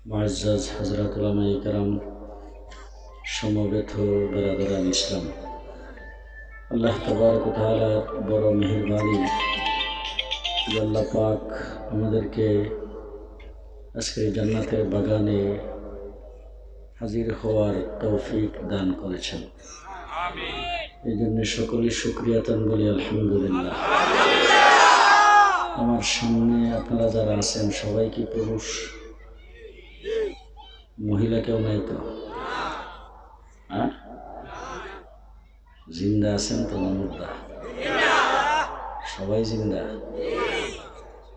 মুআজ্জাজ হযরত উলামায়ে কেরাম, সমবেত বেরাদরান ইসলাম, আল্লাহ তাবারক ওয়া তাআলার বড় মেহেরবানি যে আল্লাহ পাক আমাদেরকে আজকে জান্নাতের বাগানে হাজির হওয়ার তৌফিক দান করেছেন। এই জন্য সকলে শুকরিয়াতান বলি আলহামদুলিল্লাহ। আমার সামনে আপনারা যারা আছেন সবাই কি পুরুষ? মহিলা কেউ নাই তো? জিন্দা আছেন তো? মুর্দা? সবাই জিন্দা?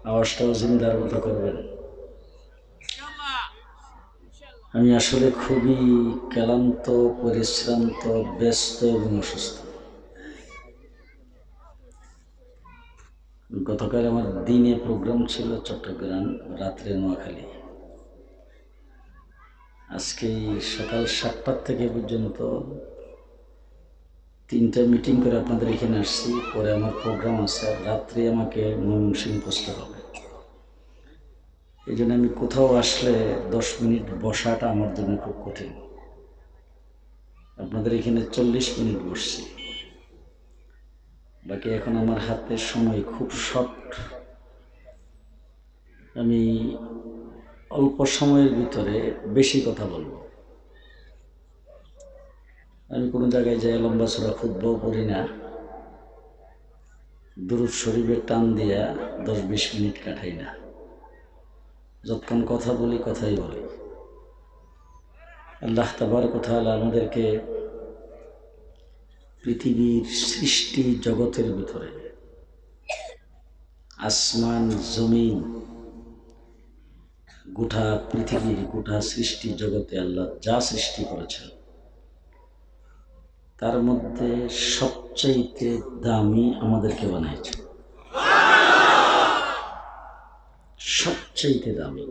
আওয়াজটাও জিন্দার মতো করবেন। আমি আসলে খুবই ক্লান্ত, পরিশ্রান্ত, ব্যস্ত এবং অসুস্থ। গতকাল আমার দিনে প্রোগ্রাম ছিল চট্টগ্রাম, রাত্রে নোয়াখালী। আজকে সকাল 7টা থেকে পর্যন্ত 3টা মিটিং করে আপনাদের এখানে আসছি। পরে আমার প্রোগ্রাম আছে, আর রাত্রে আমাকে ময়মনসিংহ পৌঁছতে হবে। এই জন্য আমি কোথাও আসলে 10 মিনিট বসাটা আমার জন্য খুব কঠিন। আপনাদের এখানে 40 মিনিট বসছি, বাকি এখন আমার হাতে সময় খুব শর্ট। আমি অল্প সময়ের ভিতরে বেশি কথা বলবো। আমি কোনো জায়গায় যাই লম্বা চড়া খুতবাও পড়ি না, দুরূদ শরীফের টান দিয়া 10-20 মিনিট কাটাই না। যতক্ষণ কথা বলি কথাই বলি। আল্লাহ তাবারক ওয়া তাআলা আমাদেরকে পৃথিবীর সৃষ্টি জগতের ভিতরে, আসমান জমিন, গোটা পৃথিবীর গোটা সৃষ্টি জগতে আল্লাহ যা সৃষ্টি করেছেন তার মধ্যে সবচাইতে দামি আমাদেরকে বানাইছে। সবচাইতে দামি,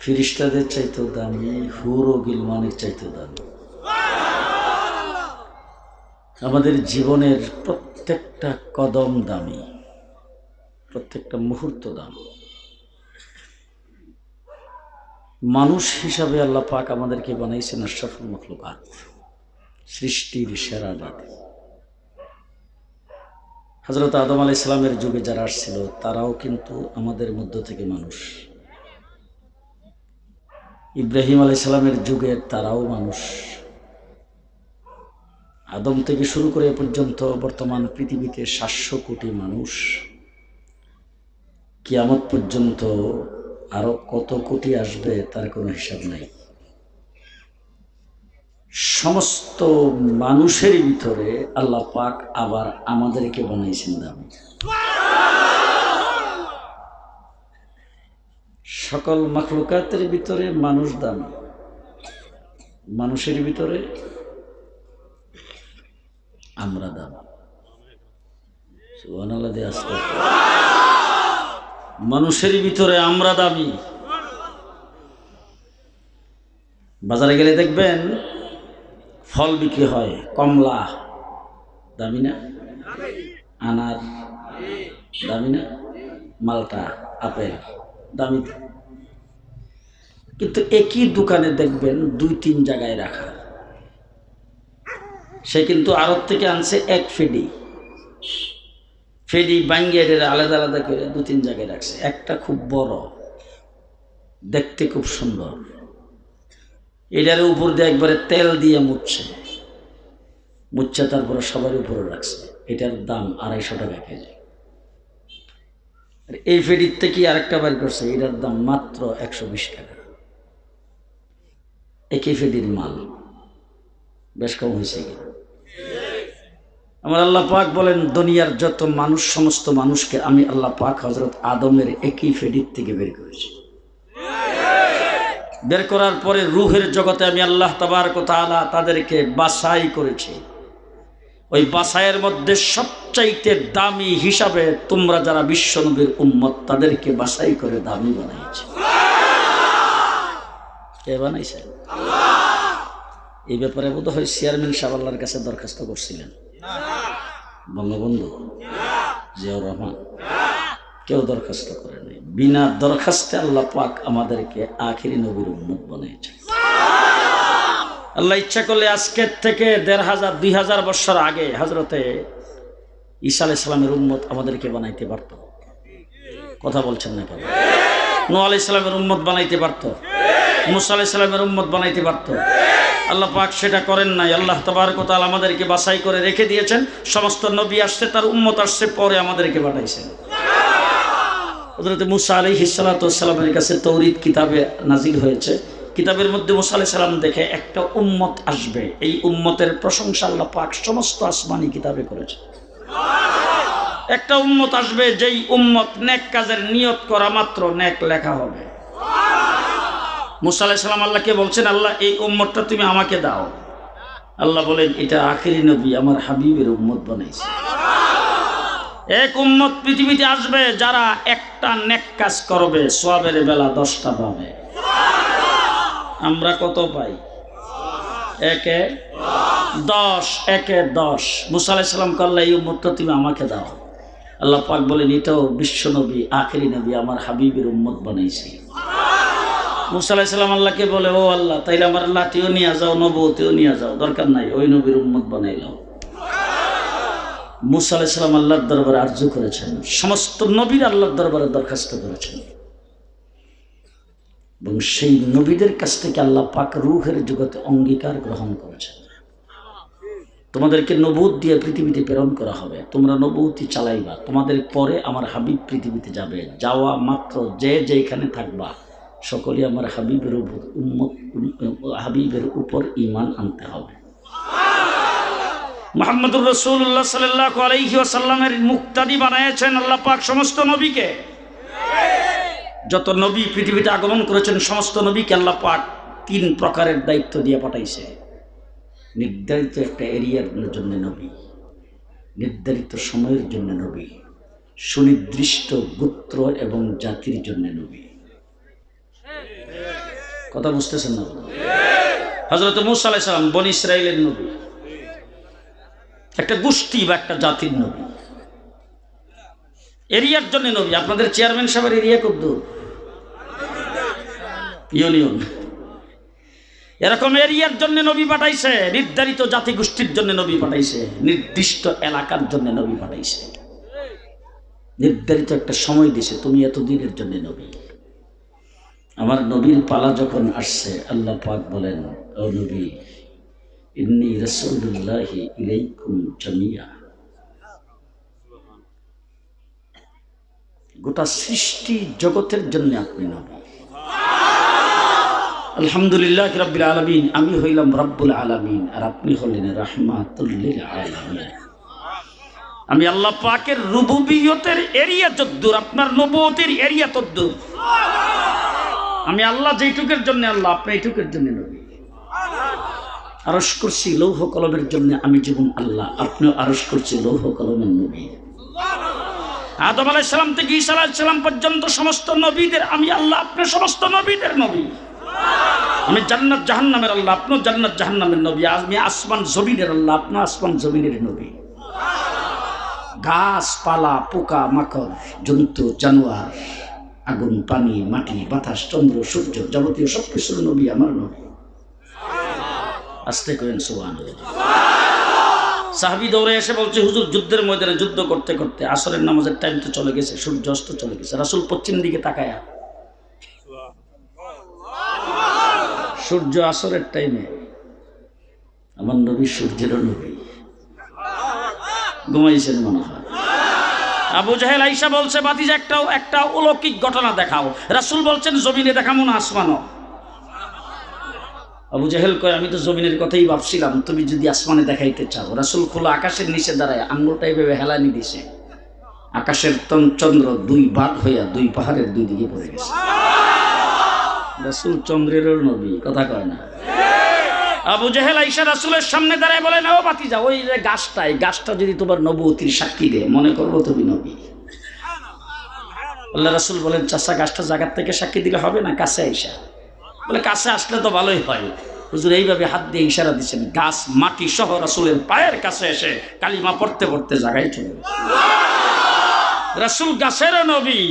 ফেরেশতাদের চাইতেও দামি, হুর ও গিলমানের চাইতেও দামি। আমাদের জীবনের প্রত্যেকটা কদম দামি, প্রত্যেকটা মুহূর্ত দামি। মানুষ হিসাবে আল্লাহ পাক আমাদেরকে বানাইছেন আশরাফুল মাখলুকাত, সৃষ্টির সেরা জাতি। হযরত আদম আলাইহিস সালামের যুগে যারা আসছিল তারাও কিন্তু আমাদের মধ্য থেকে মানুষ। ইব্রাহিম আলাইহিস সালামের যুগের তারাও মানুষ। আদম থেকে শুরু করে এ পর্যন্ত বর্তমান পৃথিবীতে 700 কোটি মানুষ। কিয়ামত পর্যন্ত আরো কত কোটি আসবে তার কোনো হিসাব নাই। সমস্ত মানুষের ভিতরে আল্লাহ পাক আবার আমাদেরকে বানাইছেন দামি। সকল মাখলুকাতের ভিতরে মানুষ দামি, মানুষের ভিতরে আমরা দামি। সুবহানাল্লাহ দিয়ে আসতে, মানুষের ভিতরে আমরা দামি। বাজারে গেলে দেখবেন ফল বিক্রি হয়, কমলা দামি না? আনার দামি না? মালটা, আপেল দামি। কিন্তু একই দোকানে দেখবেন 2-3 জায়গায় রাখা। সে কিন্তু আড়ত থেকে আনছে এক ফেডি, ফেডি বাঙ্গিয়ে আলাদা আলাদা করে 2-3 জায়গায় রাখছে। একটা খুব বড়, দেখতে খুব সুন্দর, এটার উপর দিয়ে একবারে তেল দিয়ে মুছছে, তারপরে সবার উপরে রাখছে। এটার দাম 250 টাকা কেজি। এই ফেডির থেকে আরেকটা বের করছে, এটার দাম মাত্র 120 টাকা। একই ফেডির মাল, বেশ কম হয়েছে কিনা? আমার আল্লাহ পাক বলেন দুনিয়ার যত মানুষ, সমস্ত মানুষকে আমি আল্লাহ পাক হযরত আদমের একই ফেডির থেকে বের করেছি। বের করার পরে রূহের জগতে আমি আল্লাহ তাবারক ওয়া তাআলা তাদেরকে বাছাই করেছি। ওই বাছাইয়ের মধ্যে সবচাইতে দামি হিসাবে তোমরা যারা বিশ্বনবীর উম্মত তাদেরকে বাছাই করে দামি বানাইছে। কে বানাইছে? আল্লাহ। এই ব্যাপারে বোধহয় চেয়ারম্যান সাহেব আল্লাহর কাছে দরখাস্ত করছিলেন, বঙ্গবন্ধু জিয়াউর রহমান। কেউ দরখাস্ত করেনি। বিনা দরখাস্তে আল্লাহ পাক আমাদেরকে আখিরি নবীর উম্মত বানিয়েছে। আল্লাহ ইচ্ছা করলে আজকের থেকে 1500 2000 বছর আগে হযরতে ঈসা আলাইহিস সালামের উম্মত আমাদেরকে বানাইতে পারত। কথা বলছেন না কেন? নূহ আলাইহিস সালামের উম্মত বানাইতে পারত, মুসা আলাইহিস সালামের উম্মত বানাইতে পারত। আল্লাহ পাক সেটা করেন নাই। আল্লাহ তাবারক ওয়া তাআলা আমাদেরকে বাছাই করে রেখে দিয়েছেন। সমস্ত নবী আসছে, তার উম্মত আসছে, পরে আমাদেরকে পাঠাইছেন। হযরত মুসা আলাইহিস সালাতু ওয়াস সালামের কাছে তাওরীত কিতাবে নাজিল হয়েছে। কিতাবের মধ্যে মুসা আলাইহিস সালাম দেখে একটা উম্মত আসবে, এই উম্মতের প্রশংসা আল্লাহ পাক সমস্ত আসমানি কিতাবে করেছে। একটা উম্মত আসবে যেই উম্মত নেক কাজের নিয়ত করা মাত্র নেক লেখা হবে। মুসা আলাইহিস সালাম আল্লাহকে বলছেন, আল্লাহ এই উম্মতটা তুমি আমাকে দাও। আল্লাহ বলেন, এটা আখিরি নবী আমার হাবিবের উম্মত বানাইছে। এক উম্মত পৃথিবীতে আসবে যারা একটা নেক কাজ করবে, সওয়াবের বেলা 10টা পাবে। আমরা কত পাই? 1 এ 10, 1 এ 10। মুসা আলাইহিস সালাম আল্লাহ এই উম্মতটা তুমি আমাকে দাও। আল্লাহ পাক বলেন, এটাও বিশ্ব নবী আখিরি নবী আমার হাবিবের উম্মত বানাইছে। মুসা আলাইহিস সালাম আল্লাহকে বলে, ও আল্লাহ, তাইলে আমার লাঠিও নিয়ে যাও, নবুয়তিও নিয়ে যাও, দরকার নাই, ওই নবীর উম্মত বানাইলাম। মুসা আলাইহিস সালাম আল্লাহর দরবারে আরজু করেছেন, সমস্ত নবীর আল্লাহর দরবারে দরখাস্ত করেছেন, এবং সেই নবীদের কাছ থেকে আল্লাহ পাক রূহের জগতে অঙ্গীকার গ্রহণ করেছেন। তোমাদেরকে নবুয়ত দিয়ে পৃথিবীতে প্রেরণ করা হবে, তোমরা নবুয়তি চালাইবা, তোমাদের পরে আমার হাবিব পৃথিবীতে যাবে, যাওয়া মাত্র যে যেখানে থাকবা সকলে আমার হাবিবের উপর ঈমান আনতে হবে। মুহাম্মদুর রাসূলুল্লাহ সাল্লাল্লাহু আলাইহি ওয়াসাল্লামের মুক্তাদি বানায়েছেন আল্লাহ পাক সমস্ত নবীকে। যত নবী পৃথিবীতে আগমন করেছেন সমস্ত নবীকে আল্লাহ পাক 3 প্রকারের দায়িত্ব দিয়ে পাঠাইছে। নির্ধারিত একটা এরিয়ার জন্য নবী, নির্ধারিত সময়ের জন্য নবী, সুনির্দিষ্ট গোত্র এবং জাতির জন্য নবী। কথা বুঝতেছেন না? হযরত মূসা আলাইহিস সালাম বনী ইসরাইলের নবী, একটা গোষ্ঠী বা একটা জাতির নবী, এরিয়ার জন্য নবী। আপনাদের চেয়ারম্যান সাহেবের এরিয়া কদ্দুর? ইউনিয়ন। এরকম এরিয়ার জন্য নবী পাঠাইছে, নির্ধারিত জাতি গোষ্ঠীর জন্য নবী পাঠাইছে, নির্দিষ্ট এলাকার জন্য নবী পাঠাইছে, নির্ধারিত একটা সময় দিছে, তুমি এতদিনের জন্য নবী। আমার নবীর পালা যখন আসছে আল্লাহ পাক বলেন, ও নবী, ইন্নী রাসূলুল্লাহি ইলাইকুম জামিয়া। গোটা সৃষ্টি জগতের জন্য আপনি নবী। আলহামদুলিল্লাহ রাব্বিল আলামিন, আমি হইলাম রব্বুল আলামিন আর আপনি হলেন রাহমাতুল লিল আলামিন। আমি আল্লাহ পাকের রুবুবিয়তের এরিয়া যদ্দূর, আপনার নবুয়তের এরিয়া তদ্দূর। আমি আল্লাহ যেইটুকের জন্য আল্লাহ, আপনি এইটুকের জন্য নবী। আরশ কুরসি লৌহ কলমের জন্য আমি যেমন আল্লাহ, আপনিও আরশ কুরসি লৌহ কলমের নবী। আদম আলাইহিস সালাম থেকে ঈসা আলাইহিস সালাম পর্যন্ত সমস্ত নবীদের আমি আল্লাহ, আপনি সমস্ত নবীদের নবী। আমি জান্নাত জাহান্নামের আল্লাহ, আপনিও জান্নাত জাহান্নামের নবী। আমি আসমান জমিনের আল্লাহ, আপনি আসমান জমিনের নবী। গাছপালা, পোকা মাকড়, জন্তু জানোয়ার, আগুন পানি মাটি বাতাস চন্দ্র সূর্য যাবতীয় সবকিছুর নবী আমার নবী। আস্তে করেন সুবহানাল্লাহ। সাহাবী দৌড়ে এসে বলছে, হুজুর যুদ্ধের ময়দানে যুদ্ধ করতে করতে আসরের নামাজের টাইম তো চলে গেছে, সূর্য অস্ত চলে গেছে। রাসূল পশ্চিম দিকে তাকায়া, সূর্য আসরের টাইমে, আমার নবী সূর্যেরও নবী, ঘুমাইছেন মনে হয়। আবু জাহেল আইসা বলছে, বাতিজা একটা অলৌকিক ঘটনা দেখাও। রাসূল বলছেন, জমিনে দেখাবো না আসমানও। আবু জাহেল কয়, আমি তো জমিনের কথাই ভাবছিলাম, তুমি যদি আসমানে দেখাইতে চাও। রাসূল খোলা আকাশের নিচে দাঁড়ায় আঙ্গুলটা এইভাবে হেলানি দিছে, আকাশের চন্দ্র 2 ভাগ হইয়া 2 পাহাড়ের 2 দিকে পড়ে গেছে। রাসূল চন্দ্রেরও নবী, কথা কয় না? আবু জাহেল আইসা রাসূলের সামনে দাঁড়ায় বলেন, ও বাতিজা, ওই যে গাছটা যদি তোমার নবুয়তির সাক্ষী দেয়, মনে করবো তুমি নবী। আল্লাহ রাসূল বলেন, চাচা, গাছটা জায়গার থেকে সাক্ষী দিলে হবে না, কাছে আইসা। বলে, কাছে আসলে তো ভালোই হয়। হুজুর এইভাবে হাত দিয়ে ইশারা দিচ্ছেন, গাছ মাটি সহ রাসূলের পায়ের কাছে এসে কালিমা পড়তে পড়তে জায়গায় চলে গেছে। রাসূল গাছের নবী।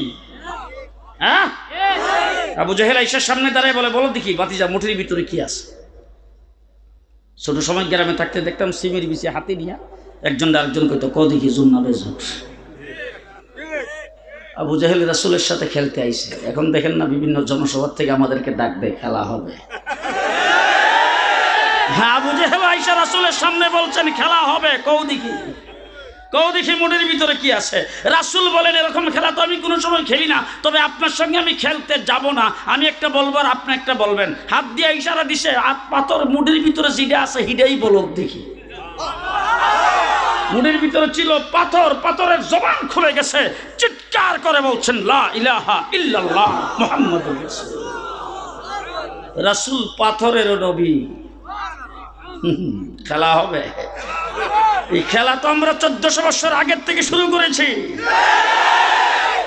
হ্যাঁ, আবু জাহেল আয়েশার সামনে দাঁড়ায় বলে, বলো দেখি ভাতিজা মুঠির ভিতরে কি আছে। ছোট সময় গ্রামে থাকতে দেখতাম সিমের বিছে হাতে নিয়ে একজন আরেকজন কইতো ক দেখি জুন্না বেজুর। আবু জাহেল রাসূলের সাথে খেলতে আইছে। এখন দেখেন না বিভিন্ন জনসভা থেকে আমাদেরকে ডাক দেয়, খেলা হবে। হ্যাঁ, আবু জাহেল আয়েশা রাসূলের সামনে বলছেন খেলা হবে, কও দেখি মুঠির ভিতরে কি আছে। রাসূল বলেন এরকম খেলা তো আমি কোনো সময় খেলি না, তবে আপনার সঙ্গে আমি খেলতে যাব না। আমি একটা বলবো আর আপনি একটা বলবেন। হাত দিয়ে ইশারা দিছে, হাত পাথর মুঠির ভিতরে যেটা আছে হিডাই বলক দেখি। মুঠির ভিতরে ছিল পাথর, পাথরের জবান খুলে গেছে, চিৎকার করে বলছেন লা ইলাহা ইল্লাল্লাহ মুহাম্মাদুর রাসূলুল্লাহ। রাসূল পাথরের নবী। খেলা হবে। এই খেলা তো আমরা 1400 বছর আগের থেকে শুরু করেছি।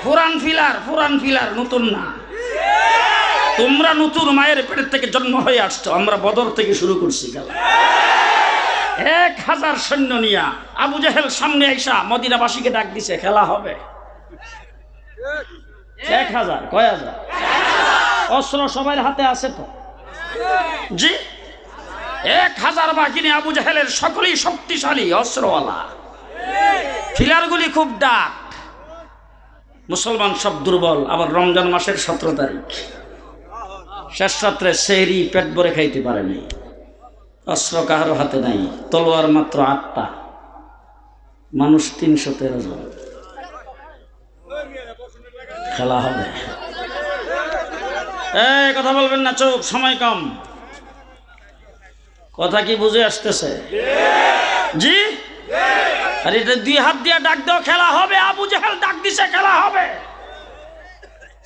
পুরান ফিলার নতুন না। তোমরা নতুন মায়ের পেটের থেকে জন্ম হয়ে আসছো, আমরা বদর থেকে শুরু করছি খেলা। 1000 সৈন্য নিয়া আবু জাহেল সামনে আইসা মদিনাবাসীকে ডাক দিছে, খেলা হবে। 1000 কয় হাজার? অস্ত্র সবার হাতে আছে তো? জি, 1000 বাহিনী আবু জাহেলের সকলেই শক্তিশালী অস্ত্রওয়ালা। ফিলারগুলি খুব ডাক। মুসলমান সব দুর্বল। আবার রমজান মাসের 17 তারিখ, শেষ রাত্রে সেহরি পেট ভরে খাইতে পারেনি। অস্ত্র কাহারো হাতে নাই, তলোয়ার মাত্র 8টা, মানুষ 313 জন। খেলা হবে। এই কথা বলবেন না, চুপ, সময় কম। কথা কি বুঝে আসতেছে? জি, আর এটা 2 হাত দিয়ে ডাক দাও, খেলা হবে। আবু জাহেল ডাক দিছে, খেলা হবে।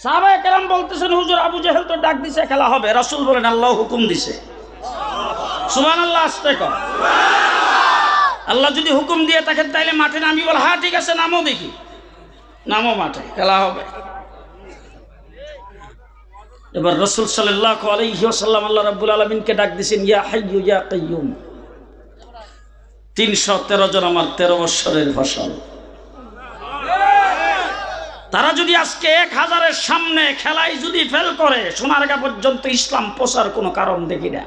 সাহাবায়ে কেরাম বলতেছেন হুজুর আবু জাহেল তো ডাক দিছে, খেলা হবে। রাসূল বলেন আল্লাহ হুকুম দিছে। সুবহানাল্লাহ, আস্তে কর। আল্লাহ যদি হুকুম দিয়ে থাকেন তাইলে মাঠে নামি বল, হ্যাঁ ঠিক আছে নামো, দেখি নামো মাঠে, খেলা হবে। এবার রাসূল সাল্লাল্লাহু আলাইহি ওয়াসাল্লাম আল্লাহ রাব্বুল আলামিনকে ডাক দিয়েছেন, ইয়া হাইয়্যু ইয়া কাইয়্যুম। 313 জন আমার 13 বছরের ফসল। তারা যদি আজকে 1000-এর সামনে খেলায় যদি ফেল করে, সোনারগা পর্যন্ত ইসলাম পৌঁছার কোনো কারণ দেখি না।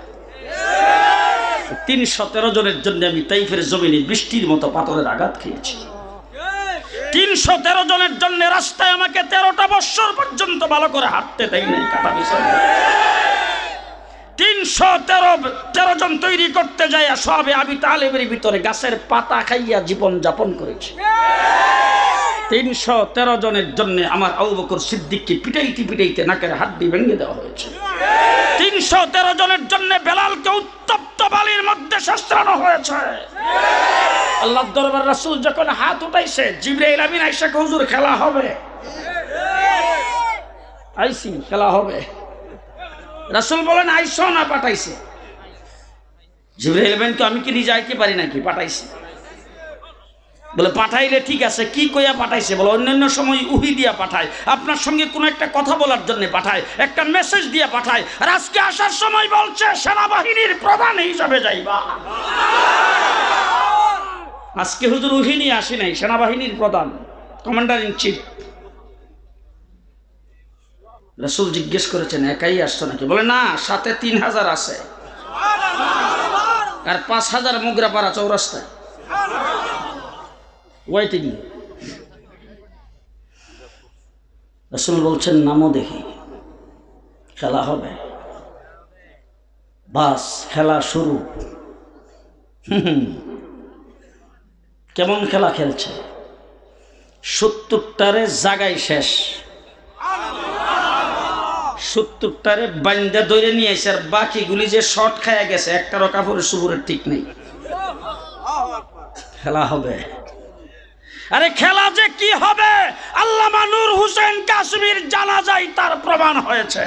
313 জনের জন্য আমি তাইফের জমিনে বৃষ্টির মতো পাথরের আঘাত খেয়েছি। 313 জনের জন্য রাস্তায় আমাকে 13টা বছর পর্যন্ত ভালো করে হাঁটতে দেয় নাই, কাটা বিষয়। 313 জন তৈরি করতে যায় সাহাবে আবি তালেবের ভিতরে গাছের পাতা খাইয়া জীবন যাপন করেছে। 313 জনের জন্য আমার আবু বকর সিদ্দিককে পিটাইতে নাকের হাড্ডি ভেঙে দেওয়া হয়েছে। 313 জনের জন্য বেলালকে উত্তপ্ত বালির মধ্যে শাস্ত্রানো হয়েছে। আল্লাহর দরবার রাসূল যখন হাত উঠাইছে, জিবরাইল আমিন আয়েশা কে হুজুর খেলা হবে। আইসি, খেলা হবে। রাসূল বলেন আইসো না, পাঠাইছে। জিবরাইল আমিনকে আমি কি নিয়ে যাইতে পারি নাকি? পাঠাইছে। বলে পাঠাইলে ঠিক আছে, কি কইয়া পাঠাইছে? বলে অন্যান্য সময় উহি দিয়া পাঠায়, আপনার সঙ্গে কোনো একটা কথা বলার জন্য পাঠায়, একটা মেসেজ দিয়া পাঠায়। আর আজকে আসার সময় বলছে সেনাবাহিনীর প্রধান হিসাবে যাইবা। আজকে হুজুর উহি নিয়ে আসি নাই, সেনাবাহিনীর প্রধান, কমান্ডার ইন চিফ। রাসূল জিজ্ঞেস করেছেন একাই আসছো নাকি? বলে না, সাথে 3000 আছে, আর 5000 মুগরাপাড়া চৌরাস্তায় ওয়াইটিং। রাসূল বলছেন নামো দেখি, খেলা হবে। বাস, খেলা শুরু। কেমন খেলা খেলছে? 70টারে জাগাই শেষ, 70টারে বান্দা ধরে নিয়ে এসে, আর বাকিগুলি যে শর্ট খায়া গেছে, একটারও কাপড়ের সুপুরের ঠিক নেই। খেলা হবে। আরে খেলা যে কি হবে, আল্লামা নূর হোসেন কাশ্মীর জানাজায় তার প্রমাণ হয়েছে।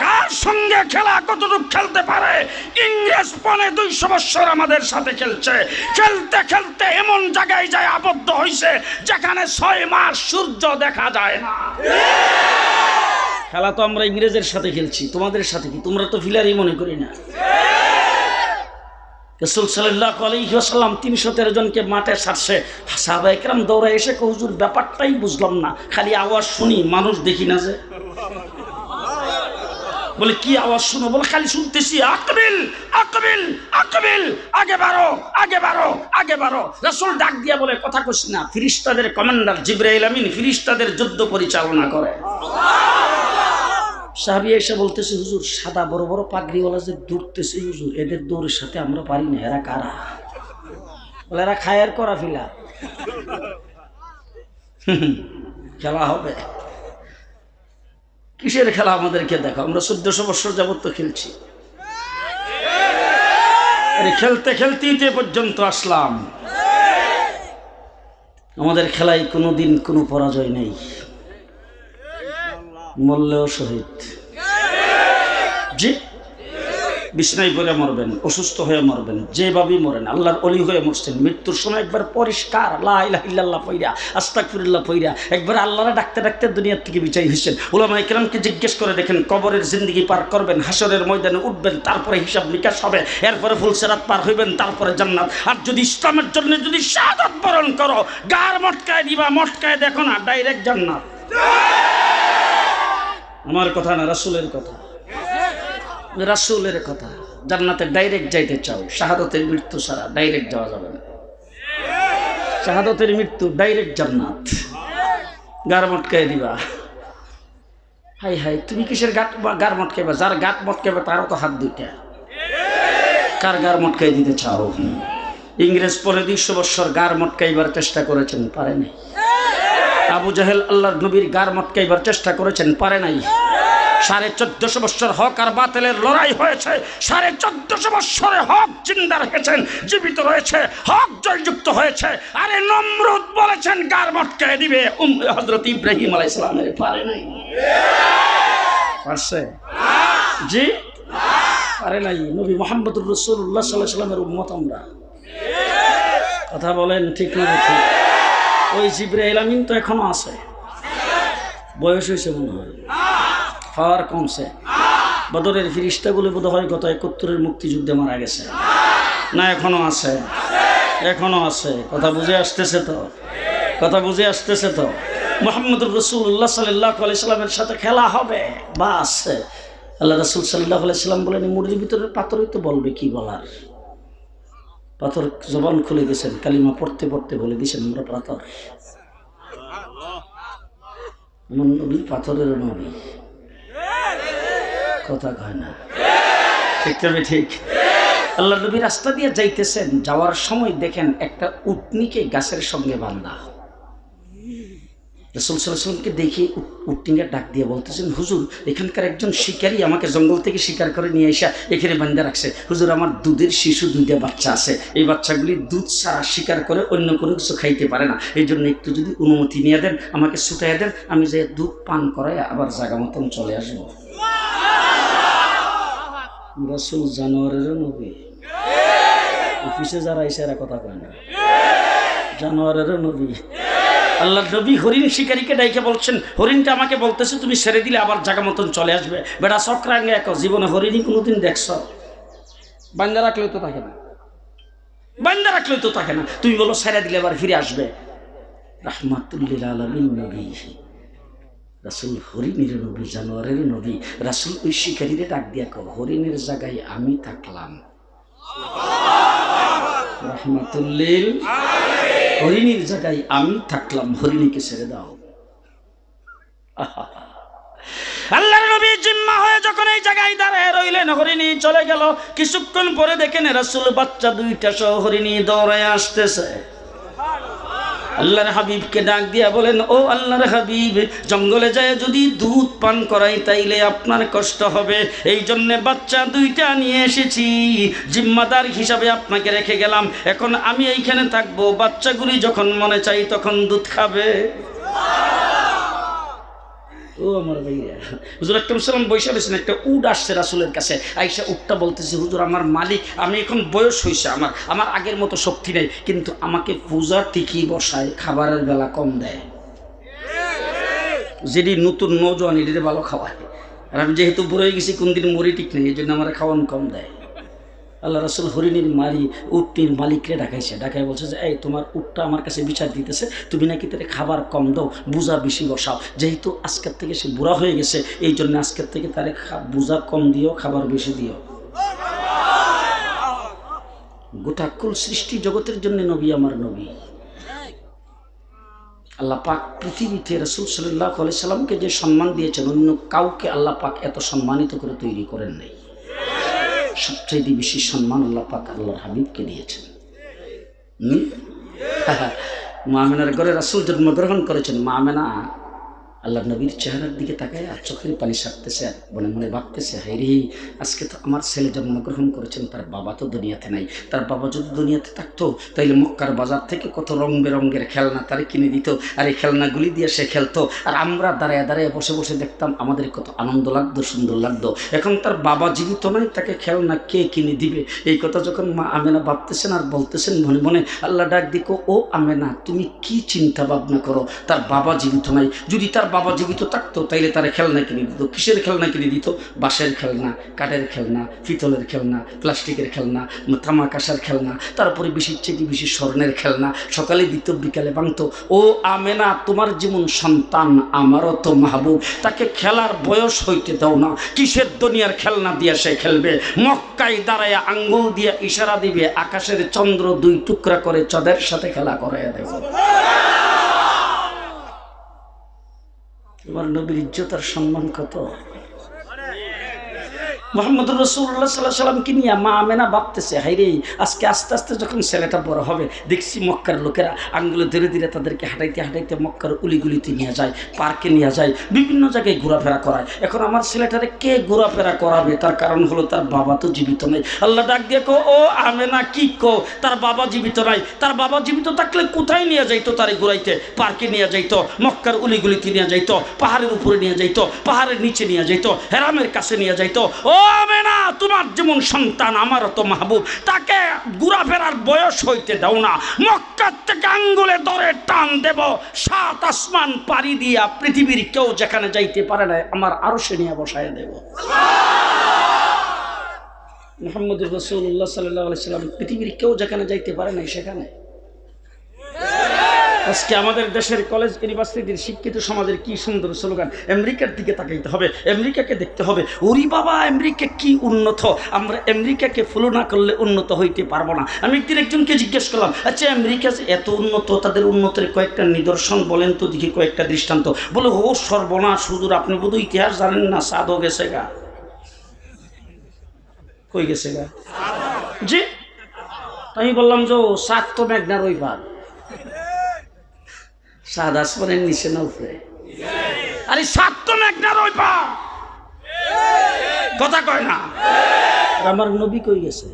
কার সঙ্গে খেলা কতটুকু খেলতে পারে? ইংরেজ 250 বছর আমাদের সাথে খেলছে। খেলতে খেলতে এমন জায়গায় যায় আবদ্ধ হয়েছে যেখানে 6 মাস সূর্য দেখা যায় না। খেলা তো আমরা ইংরেজের সাথে খেলছি, তোমাদের সাথে কি? তোমরা তো ফিলারই মনে করি না। রাসূল সাল্লাল্লাহু আলাইহি ওয়াসাল্লাম ৩১৩ জনকে মাঠে ছাড়ছে। সাহাবায়ে কেরাম দৌড়ে এসে হুজুর ব্যাপারটাই বুঝলাম না, খালি আওয়াজ শুনি মানুষ দেখি না যে। বলে কি আওয়াজ শুনো? বলে খালি শুনতেছি আকবিল আকবিল আকবিল, আগে বাড়ো আগে বাড়ো আগে বাড়ো। রাসূল ডাক দিয়া বলে কথা কইস না, ফেরেশতাদের কমান্ডার জিবরাইল আমিন ফেরেশতাদের যুদ্ধ পরিচালনা করে। সাহাবী এসে বলতেছে হুজুর সাদা বড় বড় পাগড়িওয়ালা যে দৌড়তেছে হুজুর, এদের দৌড়ের সাথে আমরা পারি না, এরা কারা? বলে এরা খায়ের করা ফিলা। খেলা হবে? কিসের খেলা আমাদেরকে দেখো, আমরা 1400 বছর যাবত তো খেলছি। আরে খেলতে খেলতেই তো পর্যন্ত আসলাম। আমাদের খেলায় কোনোদিন কোনো পরাজয় নেই, মরলেও শহীদ। জি, বিছনায় পড়ে মরবেন, অসুস্থ হয়ে মরবেন, যেভাবেই মরেন, আল্লাহর ওলি হয়ে মরছেন, মৃত্যুর সময় একবার পরিষ্কার লা ইলাহা ইল্লাল্লাহ পইরা আস্তাগফিরুল্লাহ পইরা একবার আল্লাহরে ডাকতে ডাকতে দুনিয়ার থেকে বিজয়ী হয়েছেন। উলামায়ে কেরামকে জিজ্ঞেস করে দেখেন, কবরের জিন্দগি পার করবেন, হাসরের ময়দানে উঠবেন, তারপরে হিসাব নিকাশ হবে, এরপরে ফুলসিরাত পার হইবেন, তারপরে জান্নাত। আর যদি ইসলামের জন্য যদি শাহাদাত বরণ করো, গার মটকায় দিবা, মটকায় দেখো না, ডাইরেক্ট জান্নাত। আমার কথা না, রাসূলের কথা, রাসূলের কথা। জান্নাতে ডাইরেক্ট যাইতে চাও, শাহাদাতের মৃত্যু ছাড়া ডাইরেক্ট যাওয়া যাবে না। শাহাদাতের মৃত্যু ডাইরেক্ট জান্নাত, গার মটকায় দিবা। হাই হাই, তুমি কিসের গার মটকাইবা? যার গাট মটকাইবা তারও তো হাত দুইটা। কার গার মটকাই দিতে চাও? ইংরেজ পরে 200 বছর গার মটকাইবার চেষ্টা করেছেন, পারে নাই। আবু জাহেল আল্লাহর নবীর গার মটকাইবার চেষ্টা করেছেন, পারে নাই। 1450 বছর হক আর বাতিলের লড়াই হয়েছে, 1450 বছরে হক জিন্দা রেখেছেন, জীবিত রয়েছে, হক জয়যুক্ত হয়েছে। আরে নমরুদ বলেছেন গার মটকায় দিবে, হযরত ইব্রাহিম আলাইহিস সালামের পারে নাই। পারছে? জি, পারে নাই। নবী মুহাম্মদুর রাসূলুল্লাহ সাল্লাল্লাহু আলাইহি ওয়াসাল্লামের উম্মত আমরা। কথা বলেন ঠিক না ঠিক? ওই জিবরাইল আমিন তো এখনো আছে, বয়স হয়েছে মনে হয়, পাওয়ার কমছে। বদরের ফেরেশতাগুলো বোধ হয় গত 71-এর মুক্তিযুদ্ধে মারা গেছে। না এখনো আছে? এখনো আছে। কথা বুঝে আসতেছে তো? কথা বুঝে আসতেছে তো? মুহাম্মদুর রাসূলুল্লাহ সাল্লাল্লাহু আলাইহি সাল্লামের সাথে খেলা হবে, বাস। আল্লাহ রাসূল সাল্লাল্লাহু আলাইহি সাল্লাম বলেন, মুরগির ভিতরে পাথরই তো বলবে কি বলার। পাথর জবান খুলে গেছেন, কালিমা পড়তে পড়তে বলে দিয়েছেন আমরা পাথর। আমার নবী পাথরের নবী, কথা কয় না, ঠিক তবে ঠিক। আল্লাহ নবী রাস্তা দিয়ে যাইতেছেন, যাওয়ার সময় দেখেন একটা উটনিকে গাছের সঙ্গে বাঁধা। রাসূল সাল্লাল্লাহু আলাইহি ওয়াসাল্লামকে দেখে উটনিকে ডাক দিয়ে বলতেছেন, হুজুর এখানকার একজন শিকারী আমাকে জঙ্গল থেকে শিকার করে নিয়ে এসে এখানে বাঁধা রাখছে। হুজুর আমার দুধের শিশু 2টা বাচ্চা আছে, এই বাচ্চাগুলি দুধ ছাড়া শিকার করে অন্য কোনো কিছু খাইতে পারে না, এই জন্য একটু যদি অনুমতি নিয়ে দেন, আমাকে ছুটাইয়া দেন, আমি যে দুধ পান করাই আবার জায়গা মতন চলে আসবো। রাসূল জানোয়ারেরও নবী, অফিসে যারা এসে এরা কথা কয় না, জানোয়ারেরও নবী। আল্লাহ নবী হরিণ শিকারীকে ডাইকে বলছেন, হরিণটা আমাকে বলতেছে তুমি ছেড়ে দিলে আবার জায়গা মতন চলে আসবে। বেটা চক্রাঙ্গে এক জীবনে হরিণই কোনোদিন দেখছ? বান্ধা রাখলেও তো থাকে না, বান্ধা রাখলেও তো থাকে না, তুমি বলো ছেড়ে দিলে আবার ফিরে আসবে। রাহমাতুল লিল আলামিন নবী রাসূল, হরিণের নবী, জানোয়ারের নবী। রাসূল ওই শিকারীরে ডাক দিয়া কও, হরিণের জায়গায় আমি থাকলাম। রাহমাতুল লিল, হরিণীর জায়গায় আমি থাকলাম, হরিণীকে ছেড়ে দাও। আল্লাহর নবী জিম্মা হয়ে যখন এই জায়গায় দাঁড়ায় রইলেন, হরিণী চলে গেল। কিছুক্ষণ পরে দেখেন রাসূল বাচ্চা 2টা সহ হরিণী দৌড়ায় আসতেছে। আল্লাহর হাবিবকে ডাক দিয়া বলেন, ও আল্লাহর হাবিব, জঙ্গলে যায় যদি দুধ পান করাই তাইলে আপনার কষ্ট হবে, এই জন্যে বাচ্চা 2টা নিয়ে এসেছি, জিম্মাদার হিসাবে আপনাকে রেখে গেলাম। এখন আমি এইখানে থাকবো, বাচ্চাগুলি যখন মনে চাই তখন দুধ খাবে। ও আমার ভাইয়া, হুজুর একটা সালাম বৈশা রয়েছেন, একটা উট আসছে রাসূলের কাছে। আইসা উটটা বলতেছে, হুজুর আমার মালিক, আমি এখন বয়স হয়েছে, আমার আগের মতো শক্তি নেই, কিন্তু আমাকে পূজা টিকি বসায়, খাবারের বেলা কম দেয়। যেটি নতুন নৌজওয়ান এটিতে ভালো খাওয়ায়, আর আমি যেহেতু বুড়ো হয়ে গেছি, কোনদিন মরি ঠিক নেই, এই জন্য আমার খাওয়ান কম দেয়। আল্লাহ রাসূল হরিণীর উটটির মালিকরে ডাকাইছে, ডাকাই বলছে যে এই তোমার উটটা আমার কাছে বিচার দিতেছে, তুমি নাকি তারে খাবার কম দাও, বোঝা বেশি বসাও। যেহেতু আজকের থেকে সে বুড়া হয়ে গেছে, এই জন্য আজকের থেকে তারে বোঝা কম দিও, খাবার বেশি দিও। গোটা কুল সৃষ্টি জগতের জন্য নবী আমার নবী। আল্লাহ পাক পৃথিবীতে রাসূল সাল্লাল্লাহু আলাইহি সাল্লামকে যে সম্মান দিয়েছেন, অন্য কাউকে আল্লাহ পাক এত সম্মানিত করে তৈরি করেন নাই। সবচেয়ে বেশি সম্মান আল্লাহ পাক আল্লাহর হাবিবকে দিয়েছেন। মা আমেনার ঘরে রাসূল জন্মগ্রহণ করেছেন। মা আমেনা আল্লাহ নবীর চেহারার দিকে তাকায় আর চোখের পানি সারতেছে, আর মনে মনে ভাবতেছে, হায় রে, আজকে তো আমার ছেলে জন্মগ্রহণ করেছেন, তার বাবা তো দুনিয়াতে নাই। তার বাবা যদি দুনিয়াতে থাকতো তাইলে মক্কার বাজার থেকে কত রং বেরঙ্গের খেলনা তারে কিনে দিত, আর এই খেলনাগুলি দিয়ে সে খেলতো, আর আমরা দাঁড়ায় দাঁড়ায় বসে বসে দেখতাম, আমাদের কত আনন্দ লাগতো, সুন্দর লাগতো। এখন তার বাবা জীবিত নাই, তাকে খেলনা কে কিনে দিবে? এই কথা যখন মা আমেনা ভাবতেছেন আর বলতেছেন মনে মনে, আল্লাহ ডাক দিকো, ও আমেনা, তুমি কি চিন্তা ভাবনা করো? তার বাবা জীবিত নাই, যদি তার বাবা জীবিত থাকতো তাইলে তারা খেলনা কিনে দিত। কিসের খেলনা কিনে দিত? বাঁশের খেলনা, কাঠের খেলনা, পিতলের খেলনা, প্লাস্টিকের খেলনা, তামাকাশার খেলনা, তারপরে বেশির চেয়ে বেশি স্বর্ণের খেলনা। সকালে দিত, বিকালে ভাঙতো। ও আমেনা, তোমার যেমন সন্তান আমারও তো মাহবুব, তাকে খেলার বয়স হইতে দাও না। কিসের দুনিয়ার খেলনা দিয়ে সে খেলবে? মক্কায় দাঁড়ায় আঙ্গুল দিয়ে ইশারা দিবে, আকাশের চন্দ্র দুই টুকরা করে চাঁদের সাথে খেলা করাইয়া দেব। তোমার নবীর ইজ্জত আর সম্মান কত! মুহাম্মদুর রাসূলুল্লাহ সাল্লাল্লাহু আলাইহি ওয়াসাল্লামকে নিয়ে মা আমেনা ভাবতেছে, হায়রে, আজকে আস্তে আস্তে যখন ছেলেটা বড় হবে, দেখছি মক্কার লোকেরা আঙ্গুলে ধীরে ধীরে তাদেরকে হাঁটাইতে হাঁটাইতে মক্কার উলিগুলিতে নিয়ে যায়, পার্কে নিয়ে যায়, বিভিন্ন জায়গায় ঘোরাফেরা করায়। এখন আমার ছেলেটারে কে ঘোরাফেরা করাবে? তার কারণ হলো তার বাবা তো জীবিত নেই। আল্লাহ ডাক দিয়ে কো, ও আমেনা, কি কো? তার বাবা জীবিত নাই। তার বাবা জীবিত থাকলে কোথায় নিয়ে যাইতো? তারে ঘুরাইতে পার্কে নিয়ে যাইতো, মক্কার উলিগুলিতে নিয়ে যাইতো, পাহাড়ের উপরে নিয়ে যাইতো, পাহাড়ের নিচে নিয়ে যাইতো, হেরামের কাছে নিয়ে যাইতো। ও আমেনা, তোমার যেমন সন্তান আমারও তো মাহবুব, তাকে ঘোরাফেরার বয়স হইতে দাও না। মক্কার থেকে আঙ্গুলে ধরে টান দেব, 7 আসমান পাড়ি দিয়া পৃথিবীর কেউ যেখানে যাইতে পারে না, আমার আরশে নিয়ে বসায় দেব। মুহাম্মদুর রাসূলুল্লাহ সাল্লাল্লাহু আলাইহি ওয়াসাল্লাম পৃথিবীর কেউ যেখানে যাইতে পারে না সেখানে। আজকে আমাদের দেশের কলেজ ইউনিভার্সিটির শিক্ষিত সমাজের কি সুন্দর স্লোগান, আমেরিকার দিকে তাকাইতে হবে, আমেরিকাকে দেখতে হবে। ওরে বাবা, আমেরিকা কি উন্নত! আমরা আমেরিকাকে ফলো না করলে উন্নত হইতে পারবো না। আমি একদিন একজনকে জিজ্ঞেস করলাম, আচ্ছা আমেরিকা এত উন্নত, তাদের উন্নতের কয়েকটা নিদর্শন বলেন তো দেখি, কয়েকটা দৃষ্টান্ত। বলে, ও সর্বনাশ হুজুর, আপনি বোধহয় ইতিহাস জানেন না, চাঁদও গেছে গা। কই গেছে গা? জি, আমি বললাম যে চাঁদ তো মেঘনার ওই পার, চাঁদ আসমানের নিচে না উপরে? আরে চাঁদ তো মেঘনার ওই পার, কথা কয় না। আমার নবী কই গেছে?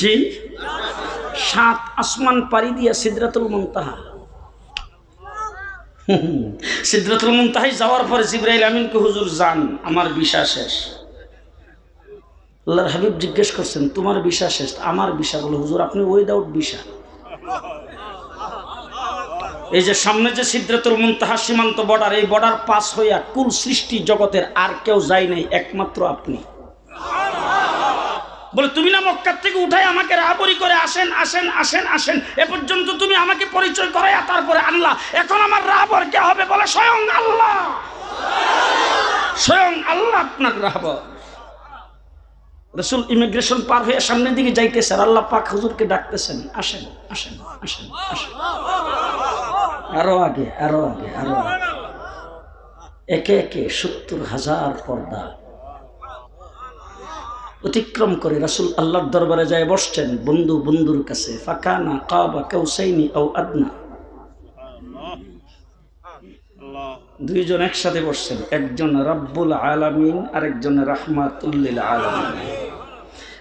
জি, 7 আসমান পাড়ি দিয়া সিদরাতুল মুনতাহা। সিদরাতুল মুনতাহায় যাওয়ার পরে জিবরাইল আমিনকে, হুজুর যান, আমার ভিসা শেষ। আল্লাহর হাবিব জিজ্ঞেস করছেন, তোমার ভিসা শেষ? আমার ভিসা? বলে, হুজুর আপনি উইদাউট ভিসা। এই যে সামনে যে সিদরাতুল মুনতাহা সীমান্ত বর্ডার, এই বর্ডার পাস হইয়া কুল সৃষ্টি জগতের আর কেউ যায় নাই, একমাত্র আপনি। বলে, তুমি না মক্কার থেকে উঠাই আমাকে রাহাবরি করে আসেন আসেন আসেন আসেন, এ পর্যন্ত তুমি আমাকে পরিচয় করাইয়া তারপরে আনলা, এখন আমার রাহাবর কে হবে? বলে, স্বয়ং আল্লাহ, স্বয়ং আল্লাহ আপনার রাহাবর। রাসূল ইমিগ্রেশন পার হয়ে সামনের দিকে যাইতেছে, আর আল্লাহ পাক হুজুরকে ডাকতেছেন, আসেন আসেন আসেন আসেন, আরো আগে আরো আগে আরো আগে। একে একে 70,000 পর্দা অতিক্রম করে রাসূল আল্লাহর দরবারে যায় বসছেন, বন্ধু বন্ধুর কাছে। ফাকানা কাবা কাউসাইনি আও আদনা, দুইজন একসাথে বসছেন, একজন রব্বুল আলামিন আর একজন রাহমাতুল লিল আলামিন।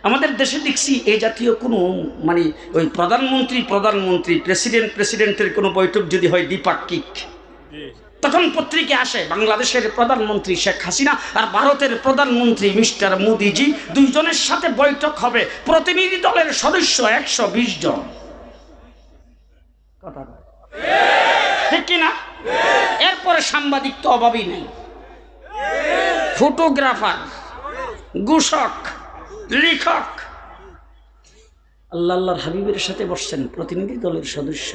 আমাদের দেশে দেখছি এই জাতীয় কোনো মানে ওই প্রধানমন্ত্রী প্রেসিডেন্টের কোনো বৈঠক যদি হয় দ্বিপাক্ষিক, তখন পত্রিকা আসে বাংলাদেশের প্রধানমন্ত্রী শেখ হাসিনা আর ভারতের প্রধানমন্ত্রী মিস্টার মোদিজি দুইজনের সাথে বৈঠক হবে, প্রতিনিধি দলের সদস্য 120 জন। কথা ঠিক কিনা? এরপরে সাংবাদিক তো অভাবই নেই, ফটোগ্রাফার, ঘোষক, লেখক আল্লাহ আল্লাহর হাবিবের সাথে বসছেন প্রতিনিধি দলের সদস্য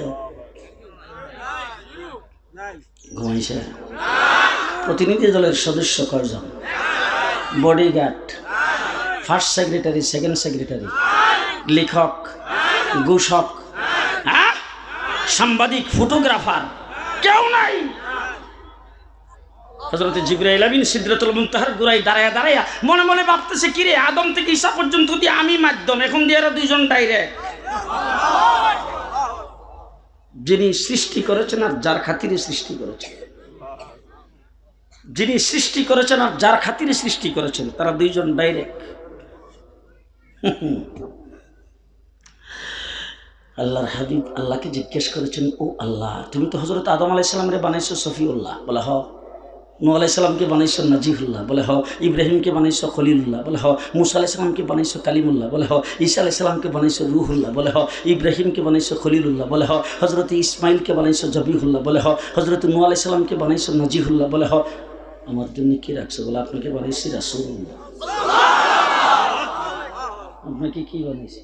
ঘুমাইছে প্রতিনিধি দলের সদস্য কয়জন bodyguard first secretary second secretary লেখক ঘোষক সাংবাদিক ফটোগ্রাফার কেউ নাই হযরত জিবরাইল আমিন সিদরাতুল মুনতাহার গুড়ায় দাঁড়ায়া দাঁড়ায়া মনে মনে ভাবতেছে কিরে আদম থেকে ঈসা পর্যন্ত দিয়ে আমি মাধ্যম এখন দিয়ে আরো দুইজন ডাইরেক্ট যিনি সৃষ্টি করেছেন আর যার খাতিরে সৃষ্টি করেছেন যিনি সৃষ্টি করেছেন আর যার খাতিরে সৃষ্টি করেছেন তারা দুইজন ডাইরেক্ট আল্লাহর হাবিব আল্লাহকে জিজ্ঞেস করেছেন ও আল্লাহ তুমি তো হযরত আদম আলাইহিস সালামরে বানাইছো সফিউল্লাহ বলে হ নূহ আলাইহিস সালামকে বানাইছো নাজিহুল্লাহ বলে হ ইব্রাহিমকে বানাইছো খলিলুল্লাহ বলে হ মুসা আলাইহিস সালামকে বানাইছো কালিমুল্লাহ বলে হ ঈসা আলাইহিস সালামকে বানাইছো রূহুল্লাহ বলে হ ইব্রাহিমকে বানাইছো খলিলুল্লাহ বলে হ হযরত ইসমাইলকে বানাইছো জবিহুল্লাহ বলে হ হযরত নূহ আলাইহিস সালামকে বানাইছো নাজিহুল্লাহ বলে হ আমার জন্য কি রাখছো বলে আপনাকে বানাইছি রাসূলুল্লাহ আপনাকে কি বানাইছি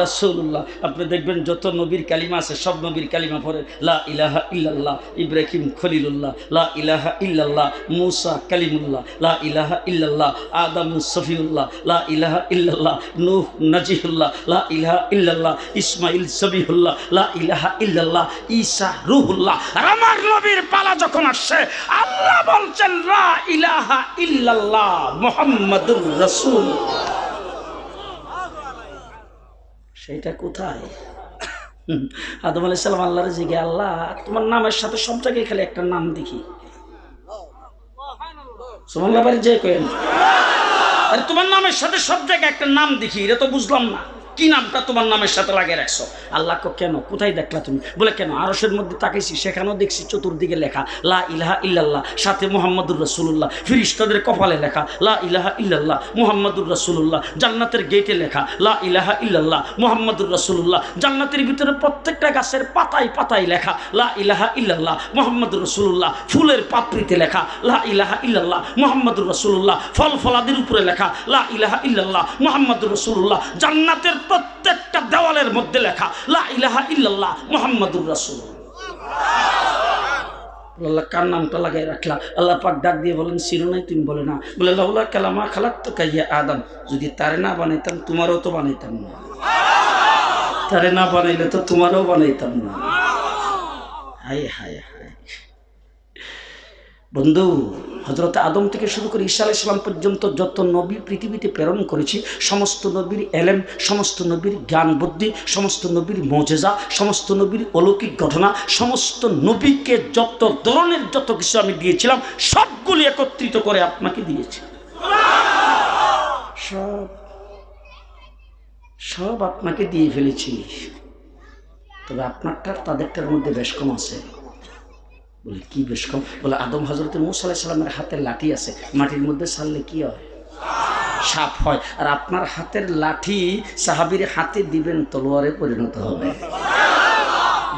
রাসূলুল্লাহ আপনি দেখবেন যত নবীর কালিমা আছে সব নবীর কালিমা পড়ে লা ইলাহা ইল্লাল্লাহ ইব্রাহিম খলিলুল্লাহ লা ইলাহা ইল্লাল্লাহ মুসা কালিমুল্লাহ লা ইলাহা ইল্লাল্লাহ আদম সফিউল্লাহ লা ইলাহা ইল্লাল্লাহ নূহ নাজিহুল্লাহ লা ইলাহা ইল্লাল্লাহ ইসমাইল সবিহুল্লাহ লা ইলাহা ইল্লাল্লাহ ঈসা রূহুল্লাহ আর আমার নবীর পালা যখন আসছে আল্লাহ বলছেন লা ইলাহা ইল্লাল্লাহ মুহাম্মাদুর রাসূল সেটা কোথায় আদম আলাইহিস সালাম আল্লাহর জিজ্ঞাসা আল্লাহ তোমার নামের সাথে সব জায়গায় খালি একটা নাম দেখি সুবহানাল্লাহ বলে যে কইেন আরে তোমার নামের সাথে সব জায়গায় একটা নাম দেখি এটা তো বুঝলাম না কি নামটা তোমার নামের সাথে লাগিয়ে রাখছো আল্লাহ কেন কোথায় দেখলা তুমি বলে কেন আরশের মধ্যে তাকাইছি সেখানেও দেখছি চতুর্দিকে লেখা লা ইলাহা ইল্লাল্লাহ সাথে মুহাম্মাদুর রাসূলুল্লাহ ফেরেশতাদের কপালে লেখা লা ইলাহা ইল্লাল্লাহ মুহাম্মাদুর রাসূলুল্লাহ জান্নাতের গেটে লেখা লা ইলাহা ইল্লাল্লাহ মুহাম্মাদুর রাসূলুল্লাহ জান্নাতের ভিতরে প্রত্যেকটা গাছের পাতায় পাতায় লেখা লা ইলাহা ইল্লাল্লাহ মুহাম্মাদুর রাসূলুল্লাহ ফুলের পাপড়িতে লেখা লা ইলাহা ইল্লাল্লাহ মুহাম্মাদুর রাসূলুল্লাহ ফল ফলাদির উপরে লেখা লা ইলাহা ইল্লাল্লাহ মুহাম্মাদুর রাসূলুল্লাহ জান্নাতের প্রত্যেকটা দেওয়ালের মধ্যে লেখা লা ইলাহা ইল্লাল্লাহ মুহাম্মাদুর রাসূলুল্লাহ আল্লাহ কার নামটা লাগাই রাখলা আল্লাহ পাক ডাক দিয়ে বলেন শিরোনাই তুমি বলে না বলে লাউলা কালামা খালাকতুকা ইয়া আদম যদি তারে না বানাইতাম তোমারও তো বানাইতাম না তারে না বানাইলে তো তোমারও বানাইতাম না হায় হায় হায় বন্ধু হযরত আদম থেকে শুরু করে ঈসা আলাইহিস সালাম পর্যন্ত যত নবী পৃথিবীতে প্রেরণ করেছি সমস্ত নবীর এলেম সমস্ত নবীর জ্ঞান বুদ্ধি সমস্ত নবীর মুজিজা সমস্ত নবীর অলৌকিক ঘটনা সমস্ত নবীকে যত ধরনের যত কিছু আমি দিয়েছিলাম সবগুলি একত্রিত করে আপনাকে দিয়েছি সব আপনাকে দিয়ে ফেলেছি তবে আপনারটা তাদেরটার মধ্যে বেশ কম আছে বলে কি বেশ কম বলে আদম হযরত মূসা আলাইহিস সালামের হাতের লাঠি আছে মাটির মধ্যে ছাড়লে কি হয় সাপ হয় আর আপনার হাতের লাঠি সাহাবীর হাতে দিবেন তলোয়ারে পরিণত হবে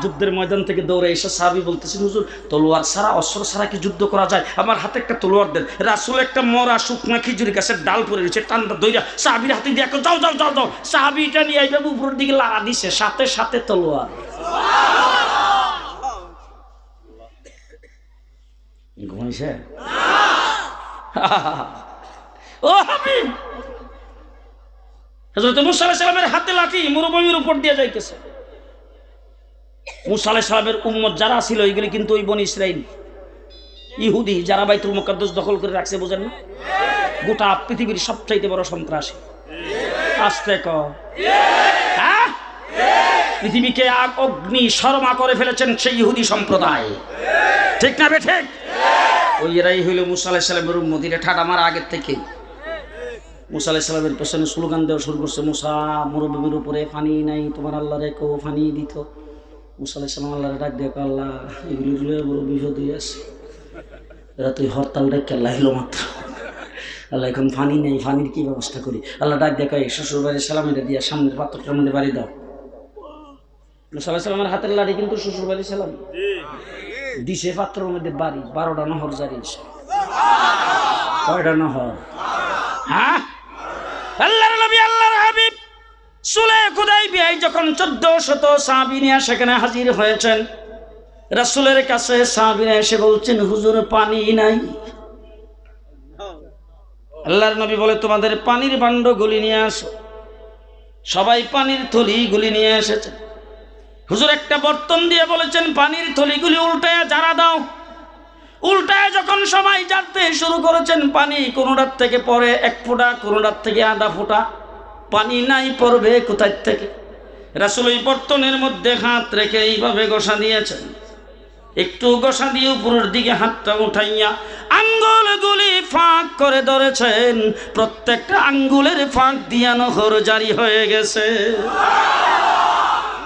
যুদ্ধের ময়দান থেকে দৌড়ে এসে সাহাবী বলতেছেন হুজুর তলোয়ার ছাড়া অস্ত্র ছাড়া কি যুদ্ধ করা যায় আমার হাতে একটা তলোয়ার দেন রাসূল একটা মরা শুকনা খিজুরি গাছের ডাল পরে রয়েছে টানটা দইরা সাহাবীর হাতে দিয়ে যাও যাও যাও যাও সাহাবীটা নিয়ে আইবে উপরের দিকে লাগা দিছে সাথে সাথে তলোয়ার ঘুমাইছে ও হাবিব হযরত মুসা আলাইহিস সালামের হাতে লাঠি মরুভূমির উপর দিয়ে যাইতেছে মুসা আলাইহিস সালামের উম্মত যারা ছিল এগুলি কিন্তু ওই বনি ইসরাইল ইহুদি যারা বাইতুল মুকাদ্দাস দখল করে রাখছে বুঝেন না গোটা পৃথিবীর সবচাইতে বড় সন্ত্রাসী আস্তে ক পৃথিবীকে আগ অগ্নি শর্মা করে ফেলেছেন সেই ইহুদি সম্প্রদায় ঠিক না বে ঠিক ওই এরাই হইল মুসা আলাইহিস সালামের উম্মত এটা ঠাট আমার আগের থেকে মুসা আলাইহিস সালামের পেছনে স্লোগান দেওয়া শুরু করছে মুসা মরুভূমির উপরে পানি নাই তোমার আল্লাহ রেখো পানি দিত মুসা আলাইহিস সালাম আল্লাহরে ডাক দিয়ে আল্লাহ এগুলি বড় বিপদ হয়ে আছে এরা তুই হরতাল ডেকে লাইলো মাত্র আল্লাহ এখন পানি নেই পানির কি ব্যবস্থা করি আল্লাহ ডাক দিয়ে কয় শ্বশুর বাড়ির সালামিটা দিয়ে সামনের পাত্রটার মধ্যে বাড়ি দাও মুসা আলাইহিস সালামের হাতের লাঠি কিন্তু শ্বশুর বাড়ির সালাম দিছে পাত্রের মধ্যে বাড়ি 12টা নহর জারি কয়টা নহর হ্যাঁ আল্লাহর নবী আল্লাহর হাবিব সুলে হুদাইবিয়ায় যখন 1400 সাহাবী নিয়ে সেখানে হাজির হয়েছেন, রাসূলের কাছে সাহাবীরা এসে বলছেন, হুজুর পানি নাই। আল্লাহর নবী বলে, তোমাদের পানির ভাণ্ডগুলি নিয়ে আসো। সবাই পানির থলিগুলি নিয়ে এসেছে। হুজুর একটা বর্তন দিয়ে বলেছেন, পানির থলিগুলি উল্টায় জারা দাও। উল্টায় যখন সবাই জারতে শুরু করেছেন, পানি কোনোটার থেকে পরে 1 ফোঁটা, কোনোটার থেকে আধা ফোঁটা, পানি নাই পড়বে কোথায় থেকে। রাসূল ওই বর্তনের মধ্যে হাত রেখে এইভাবে ঘষা দিয়েছেন। একটু ঘষা দিয়ে উপরের দিকে হাতটা উঠাইয়া আঙ্গুলগুলি ফাঁক করে ধরেছেন। প্রত্যেকটা আঙ্গুলের ফাঁক দিয়া নহর জারি হয়ে গেছে।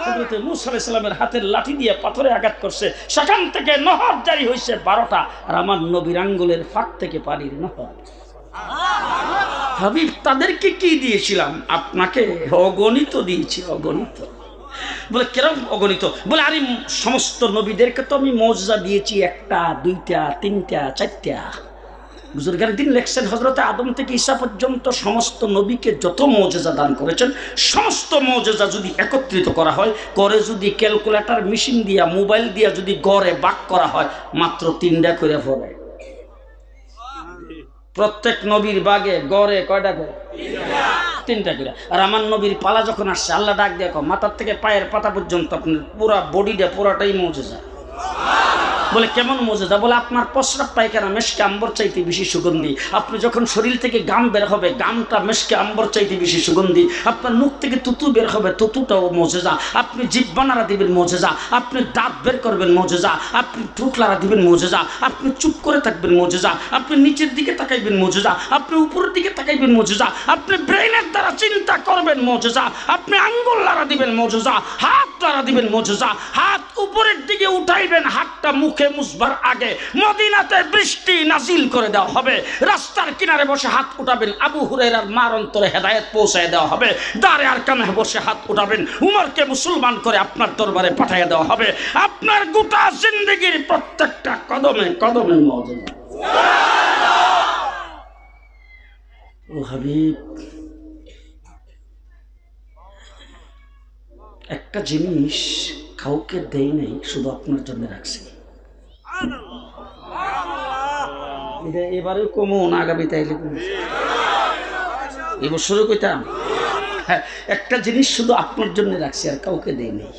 হযরত মূসা আলাইহিস সালামের হাতের লাঠি দিয়ে পাথরে আঘাত করছে, সেখান থেকে নহর জারি হয়েছে 12টা। আর আমার নবীর আঙ্গুলের ফাঁক থেকে পানির নহর। হাবিব, তাদেরকে কি দিয়েছিলাম? আপনাকে অগণিত দিয়েছি, অগণিত। বলে কেরম অগণিত? বলে আরে সমস্ত নবীদেরকে তো আমি মওজিজা দিয়েছি, 1টা 2টা 3টা 4টা। বুজুর্গের দিন লেখছেন, হযরত আদম থেকে ঈসা পর্যন্ত সমস্ত নবীকে যত মওজিজা দান করেছেন, সমস্ত মওজিজা যদি একত্রিত করা হয়, করে যদি ক্যালকুলেটর মেশিন দিয়া, মোবাইল দিয়া যদি গড়ে ভাগ করা হয়, মাত্র 3টা করে পড়ে। প্রত্যেক নবীর বাগে গড়ে কয়টা করে? 3টা করে। আর আমার নবীর পালা যখন আসছে, আল্লাহ ডাক দেখো, মাথার থেকে পায়ের পাতা পর্যন্ত আপনার পুরা বডিটা পুরাটাই মওজিজা। বলে কেমন মওজিজা? বলে আপনার প্রস্রাব পায়খানা মেশকে আম্বর চাইতে বেশি সুগন্ধি। আপনি যখন শরীর থেকে গাম বের হবে, গামটা মেশকে আম্বর চাইতে বেশি সুগন্ধি। আপনার মুখ থেকে তুতু বের হবে, তুতুটাও মওজিজা। আপনি জিহ্বা নাড়া দিবেন মওজিজা, আপনি দাঁত বের করবেন মওজিজা, আপনি ঠোঁট লাড়া দিবেন মওজিজা, আপনি চুপ করে থাকবেন মওজিজা, আপনি নিচের দিকে তাকাইবেন মওজিজা, আপনি উপরের দিকে তাকাইবেন মওজিজা, আপনি ব্রেইনের দ্বারা চিন্তা করবেন মওজিজা, আপনি আঙ্গুল লাড়া দিবেন মওজিজা, হাত লাড়া দিবেন মওজিজা, হাত উপরের দিকে উঠাইবেন, হাতটা মুখে মুছবার আগে মদিনাতে বৃষ্টি নাজিল করে দেওয়া হবে। রাস্তার কিনারে বসে হাত উঠাবেন, আবু হুরায়রার মার অন্তরে হেদায়েত পৌঁছায় দেওয়া হবে। দারে আরকামে বসে হাত উঠাবেন, উমরকে মুসলমান করে আপনার দরবারে পাঠিয়ে দেওয়া হবে। আপনার গোটা জিন্দেগির প্রত্যেকটা কদমে কদমে মওজিজা। ও হাবিব, একটা জিনিস কাউকে দেই নাই, শুধু আপনার জন্য রাখছি। এবারে কমন, আগামী তাইলে এবছরও কইতাম, একটা জিনিস শুধু আপনার জন্য রাখছি, আর কাউকে দেই নাই।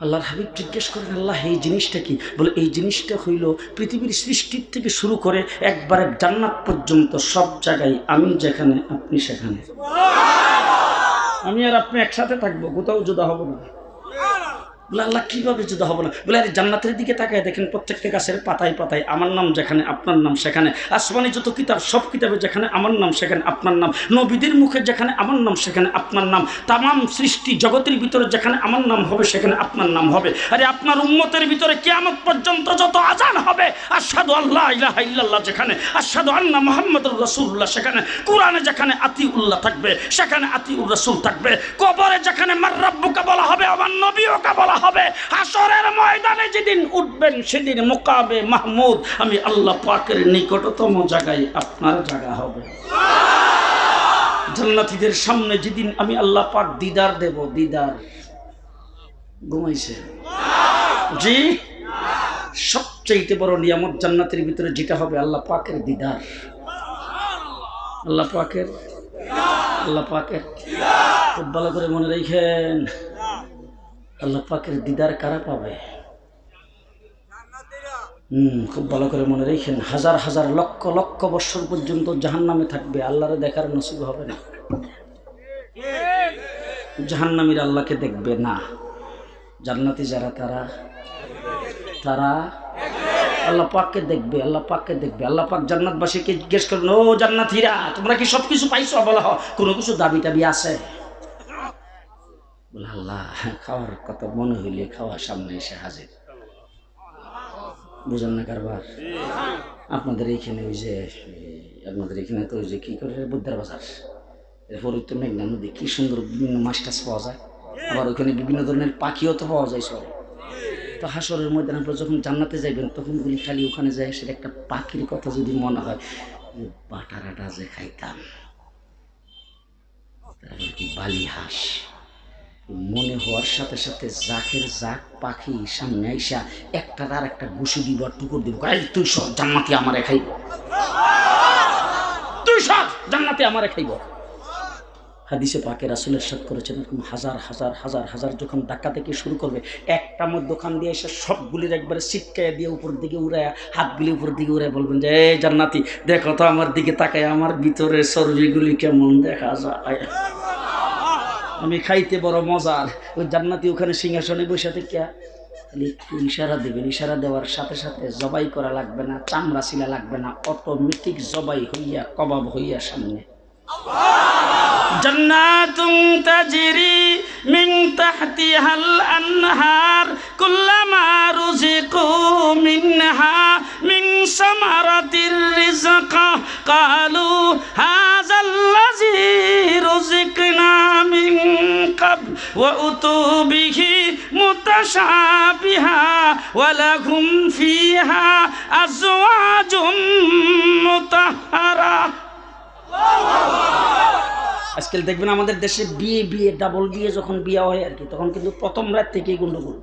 আল্লাহর হাবিব জিজ্ঞেস করেন, আল্লাহ এই জিনিসটা কি? বলে এই জিনিসটা হইল পৃথিবীর সৃষ্টির থেকে শুরু করে একবারে জান্নাত পর্যন্ত সব জায়গায় আমি যেখানে আপনি সেখানে। আমি আর আপনি একসাথে থাকবো, কোথাও জুদা হব না। বলে আল্লাহ কিভাবে জুদা হবো না? বলে আরে জান্নাতের দিকে তাকায় দেখেন, প্রত্যেকটা গাছের পাতায় পাতায় আমার নাম যেখানে আপনার নাম সেখানে। আসমানি যত কিতাব, সব কিতাবে যেখানে আমার নাম সেখানে আপনার নাম। নবীদের মুখে যেখানে আমার নাম সেখানে আপনার নাম। তামাম সৃষ্টি জগতের ভিতরে যেখানে আমার নাম হবে সেখানে আপনার নাম হবে। আরে আপনার উম্মতের ভিতরে কিয়ামত পর্যন্ত যত আজান হবে, আশহাদু আল্লা ইলাহা ইল্লাল্লাহ যেখানে, আশহাদু আন্না মুহাম্মাদুর রাসূলুল্লাহ সেখানে, কোরআনে যেখানে আতিউল্লাহ থাকবে সেখানে আতিউর রাসূল থাকবে, কবরে যেখানে মার রাব্বুকা বলা হবে আমার নবীওকে বলা হবে, হাসরের ময়দানে যেদিন উঠবেন সেদিন মুকাবে মাহমুদ আমি আল্লাহ পাকের নিকটতম জায়গায় আপনার জায়গা হবে। জান্নাতীদের সামনে যেদিন আমি আল্লাহ পাক দিদার দেব, দিদার ঘুমাইছে জি, সবচেয়ে বড় নিয়ামত জান্নাতের ভিতরে যেটা হবে আল্লাহ পাকের দিদার। আল্লাহ পাকের, আল্লাহ পাকের খুব ভালো করে মনে রাখেন, আল্লাহ পাকের দিদার কারা পাবে? খুব ভালো করে মনে রাখেন, হাজার হাজার লক্ষ লক্ষ বছর পর্যন্ত জাহান্নামে থাকবে, আল্লাহরে দেখার নসিব হবে না। জাহান্নামীরা আল্লাহকে দেখবে না, জান্নাতি যারা তারা তারা আল্লাহ পাককে দেখবে, আল্লাহ পাককে দেখবে। আল্লাহ পাক জান্নাতবাসীকে জিজ্ঞেস করবেন, ও জান্নাতীরা তোমরা কি সব কিছু পাইছো? বলা হয় কোনো কিছু দাবি টাবি আছে? বলে আল্লাহ খাওয়ার কথা মনে হইলে খাওয়া সামনে এসে হাজির। বুঝেন না কারবার? আপনাদের এইখানে ওই যে, আপনাদের এখানে তো ওই যে কি করে বুদ্ধার বাজার, এরপরে তো মেঘনা নদী, কি সুন্দর বিভিন্ন মাছ টাছ পাওয়া যায়, আবার ওইখানে বিভিন্ন ধরনের পাখিও তো পাওয়া যায় সব। তো হাসরের ময়দানে আপনারা যখন জান্নাতে যাইবেন তখন গুলি খালি ওখানে যায় সেটা একটা পাখির কথা যদি মনে হয়, বাটারাটা যে খাইতাম, কি বালি হাঁস মনে হওয়ার সাথে সাথে জাকের জাক পাখি সামনে আইসা একটার আর একটা ঘুষি দিব আর টুকুর দিব, তুই সব জান্নাতি আমারে খাইব, তুই সব জান্নাতি আমারে খাইব। হাদিসে পাকে রাসূলের সাথ করেছেন এরকম হাজার হাজার হাজার হাজার যখন ধাক্কা থেকে শুরু করবে, একটা মধ্যখান দিয়ে এসে সবগুলির একবারে ছিটকাইয়া দিয়ে উপর দিকে উড়ায়, হাতগুলি উপর দিকে উড়ায় বলবেন যে এই জান্নাতি দেখো তো আমার দিকে তাকায়, আমার ভিতরে চর্বিগুলি কেমন দেখা যায়, আমি খাইতে বড় মজার। ওই জান্নাতি ওখানে সিংহাসনে বসে থেকে খালি একটু ইশারা দেবেন, ইশারা দেওয়ার সাথে সাথে জবাই করা লাগবে না, চামড়া ছিলা লাগবে না, অটোমেটিক জবাই হইয়া কবাব হইয়া সামনে। জান্নাতুন তাজরি মিন তাহতিহাল আনহার কুল্লামা রুজিকু মিনহা মিন সামারাতির রিজকা ক্বালু হাযাল্লাযী রুজিকনা মিন ক্বাবল ওয়া উতু বিহি মুতাশাবিহা ওয়া লাহুম ফিহা আজওয়াজুম মুতাহহারা। আজকাল দেখবেন আমাদের দেশে বিয়ে বিয়ে ডাবল বিয়ে যখন বিয়ে হয় আর কি, তখন কিন্তু প্রথম রাত থেকেই গন্ডগোল।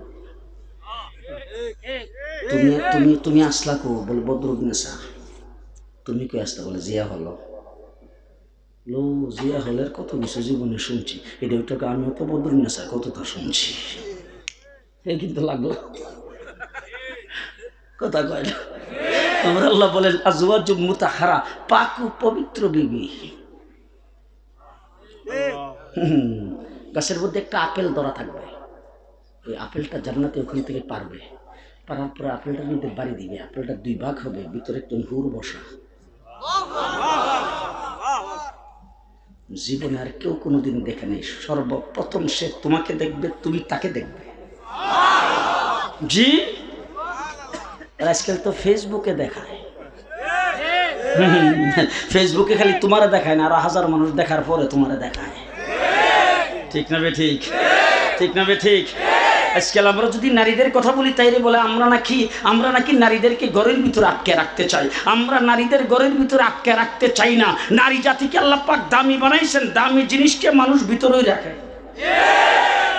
তুমি তুমি তুমি আসলা কো, বলে বদরুন্নেসা। তুমি কে আসলা, বলে জিয়া হলো। লো জিয়া হলের কত কিছু জীবনে শুনছি, এটা ওইটাকে আমিও তো বদরুন্নেসা কতটা শুনছি, এই কিন্তু লাগলো কথা কয় না। আমরা আল্লাহ বলেন আজওয়াজুম মুতাহহারা, পাক ও পবিত্র বিবি। গাছের মধ্যে একটা আপেল ধরা থাকবে, ওই আপেলটা জান্নাতে ওখান থেকে পারবে, পারার পরে আপেলটার মধ্যে বাড়ি দিবে, আপেলটা দুই ভাগ হবে, ভিতরে একটু হুর বসা। জীবনে আর কেউ কোনোদিন দেখে নেই, সর্বপ্রথম সে তোমাকে দেখবে, তুমি তাকে দেখবে। জি আজকাল তো ফেসবুকে দেখায়, ফেসবুকে খালি তোমারে দেখায় না, আরো হাজার মানুষ দেখার পরে তোমারে দেখায়। ঠিক না বে ঠিক, ঠিক না বে ঠিক। আজকাল আমরা যদি নারীদের কথা বলি তাইরে বলে আমরা নাকি নারীদেরকে ঘরের ভিতরে আটকে রাখতে চাই। আমরা নারীদের ঘরের ভিতরে আটকে রাখতে চাই না। নারী জাতিকে আল্লাহ পাক দামি বানাইছেন, দামি জিনিসকে মানুষ ভিতরেই রাখে।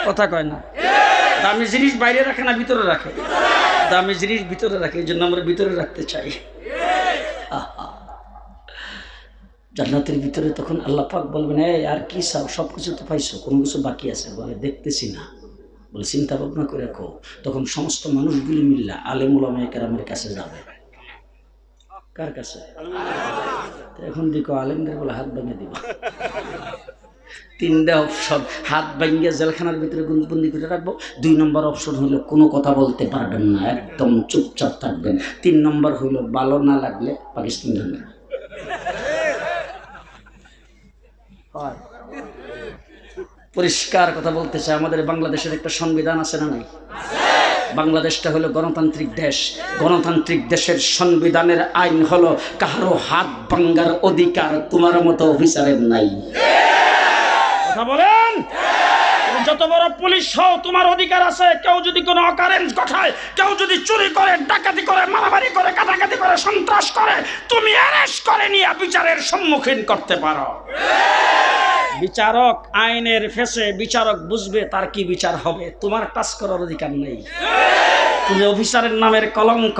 কথা কয় না, দামি জিনিস বাইরে রাখে না, ভিতরে রাখে। দামি জিনিস ভিতরে রাখে, এই জন্য আমরা ভিতরে রাখতে চাই। জান্নাতের ভিতরে তখন আল্লাহ পাক বলবেন এই আর কি চাও, সব কিছু তো পাইছো, কোনো কিছু বাকি আছে? বলে দেখতেছি না। বলে চিন্তা ভাবনা করে কো। তখন সমস্ত মানুষগুলি মিল্লা আলেম উলামায়ে কেরামের কাছে যাবে। কার কাছে? এখন দেখো আলেমদের বলে হাত ভেঙে দিব। তিনটা অপশন, হাত ভেঙে জেলখানার ভিতরে বন্দি করে রাখবো। 2 নম্বর অপশন হইলো কোনো কথা বলতে পারবেন না, একদম চুপচাপ থাকবেন। 3 নম্বর হইলো ভালো না লাগলে পাকিস্তান যাবেন। পরিষ্কার কথা বলতে চাই, আমাদের বাংলাদেশের একটা সংবিধান আছে না নাই? বাংলাদেশটা হলো গণতান্ত্রিক দেশ। গণতান্ত্রিক দেশের সংবিধানের আইন হলো কারো হাত ভাঙার অধিকার তোমার মতো অফিসারের নাই। কথা বলেন, যত বড় পুলিশ হও তোমার অধিকার আছে। কেউ যদি কোনো অকারেন্স ঘটায়, কেউ যদি চুরি করে, ডাকাতি করে, মারামারি করে, কাটাকাটি করে, সন্ত্রাস করে, তুমি অ্যারেস্ট করে নিয়ে বিচারের সম্মুখীন করতে পারো। বিচারক আইনের ফেসে, বিচারক বুঝবে তার কি বিচার হবে। তোমার টাচ করার অধিকার নেই। তুমি অফিসারের নামের কলঙ্ক।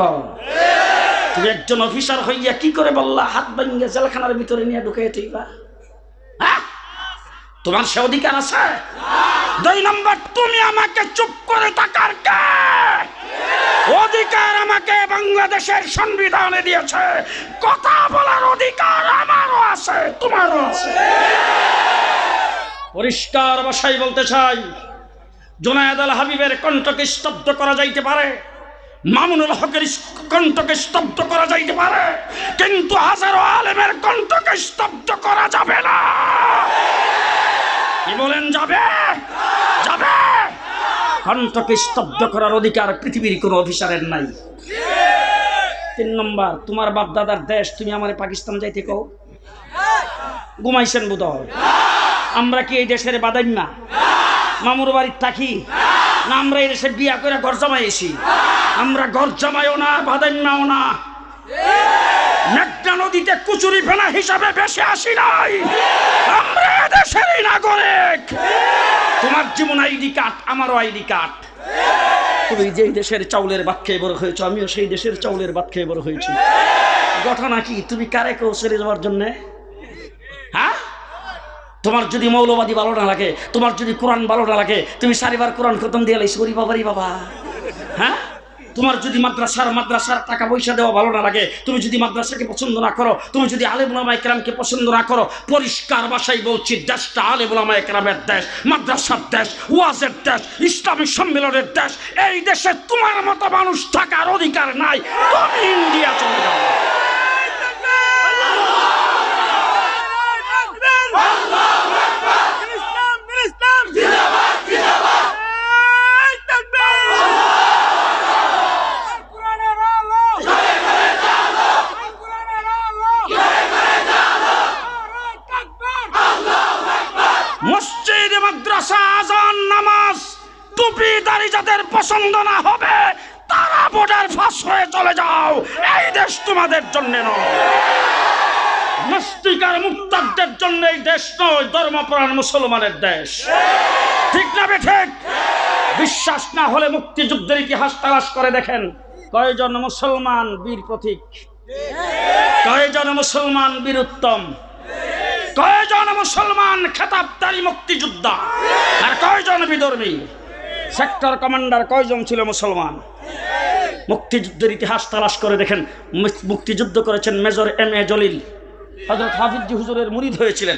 তুমি একজন অফিসার হইয়া কি করে বললা হাত ভাঙিয়ে জেলখানার ভিতরে নিয়ে ঢুকিয়ে দিবা? তোমার সে অধিকার আছে? 2 নম্বর, তুমি আমাকে চুপ করে থাকার কে অধিকার? আমাকে বাংলাদেশের সংবিধানে দিয়েছে, কথা বলার অধিকার আমারও আছে, তোমারও আছে। পরিষ্কার ভাষায় বলতে চাই, জুনায়েদ আল হাবিবের কণ্ঠকে স্তব্ধ করা যাইতে পারে, মামুনুল হকের কণ্ঠকে স্তব্ধ করা যাইতে পারে, কিন্তু হাজারো আলেমের কণ্ঠকে স্তব্ধ করা যাবে না। কি বলেন, যাবে? যাবে। কণ্ঠকে স্তব্ধ করার অধিকার পৃথিবীর কোনো অফিসারের নাই। 3 নম্বর, তোমার বাপ দাদার দেশ, তুমি আমারে পাকিস্তান যাইতে কও? ঘুমাইছেন বোধহয়। আমরা কি এই দেশের বাদাইন না? মামুর বাড়ির থাকি না? আমরা এই দেশে বিয়া করে ঘর জামাইছি। আমরা ঘর জামাইও না, বাদাইন নাও না। মেঘনা নদী নদীতে কুচুরি ফেনা হিসাবে বেশি আসি নাই, আমরা দেশেরই নাগরিক। তোমার জীবন আইডি কার্ড, আমারও আইডি কার্ড। তুমি যেই দেশের চাউলের ভাত খেয়ে বড় হয়েছো, আমিও সেই দেশের চাউলের ভাত খেয়ে বড় হয়েছি। ঘটনা কি? তুমি কারে কেউ ছেড়ে যাওয়ার জন্যে? হ্যাঁ, তোমার যদি মৌলবাদী ভালো না লাগে, তোমার যদি কোরআন ভালো না লাগে, তুমি চারিবার কোরআন খতম দিয়ে লাইছো, ওরে বাবারি বাবা। হ্যাঁ, তোমার যদি মাদ্রাসার টাকা পয়সা দেওয়া ভালো না লাগে, তুমি যদি মাদ্রাসাকে পছন্দ না করো, তুমি যদি আলেম উলামায়ে কেরামকে পছন্দ না করো, পরিষ্কার ভাষায় বলছি, দেশটা আলেম উলামায়ে কেরামের দেশ, মাদ্রাসার দেশ, ওয়াজের দেশ, ইসলামী সম্মেলনের দেশ। এই দেশে তোমার মতো মানুষ থাকার অধিকার নাই। তুমি ইন্ডিয়া চলে যাও। মসজিদ, মাদ্রাসা, আযান, নামাজ, টুপি দাড়ি যাদের পছন্দ না হবে, তারা বর্ডার ফাঁস হয়ে চলে যাও। এই দেশ তোমাদের জন্য নয়, নাস্তিক আর মুক্তারদের জন্য এই দেশ নয়, ধর্মপ্রাণ মুসলমানের দেশ। ঠিক না বেঠিক? বিশ্বাস না হলে মুক্তিযুদ্ধের ইতিহাস তালাশ করে দেখেন, কয়জন মুসলমান বীর প্রতীক, কয়জন মুসলমান বীর উত্তম, কয়জন মুসলমান খেতাবদারী মুক্তিযোদ্ধা, আর কয়জন বিধর্মী। সেক্টর কমান্ডার কয়জন ছিল মুসলমান? মুক্তিযুদ্ধের ইতিহাস তালাশ করে দেখেন। মুক্তিযুদ্ধ করেছেন মেজর এম এ জলিল, হযরত হাফিজ হুজুরের মুরিদ হয়েছিলেন।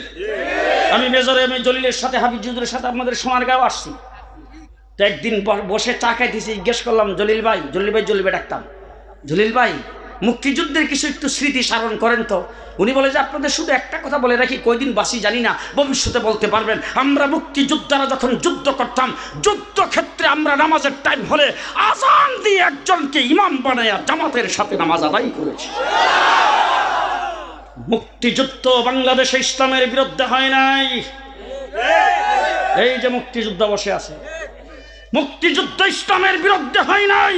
আমি মেজর এম এ জলিলের সাথে, হাফিজ হুজুরের সাথে আপনাদের সোনারগাঁও আসছি। তো একদিন বসে চা খাইতেছি, জিজ্ঞেস করলাম, জলিল ভাই ডাকতাম, জলিল ভাই মুক্তিযুদ্ধের কিছু একটু স্মৃতি স্মরণ করেন তো। উনি বলে যে আপনাদের শুধু একটা কথা বলে রাখি, কয়দিন বাসি জানি না, ভবিষ্যতে বলতে পারবেন। আমরা মুক্তিযোদ্ধারা যখন যুদ্ধ করতাম, যুদ্ধক্ষেত্রে আমরা নামাজের টাইম হলে আযান দিয়ে একজনকে ইমাম বানায়া জামাতের সাথে নামাজ আদায় করেছি। মুক্তিযুদ্ধ বাংলাদেশে ইসলামের বিরুদ্ধে হয় নাই। এই যে মুক্তিযুদ্ধ বসে আছে, মুক্তিযুদ্ধ ইসলামের বিরুদ্ধে হয় নাই।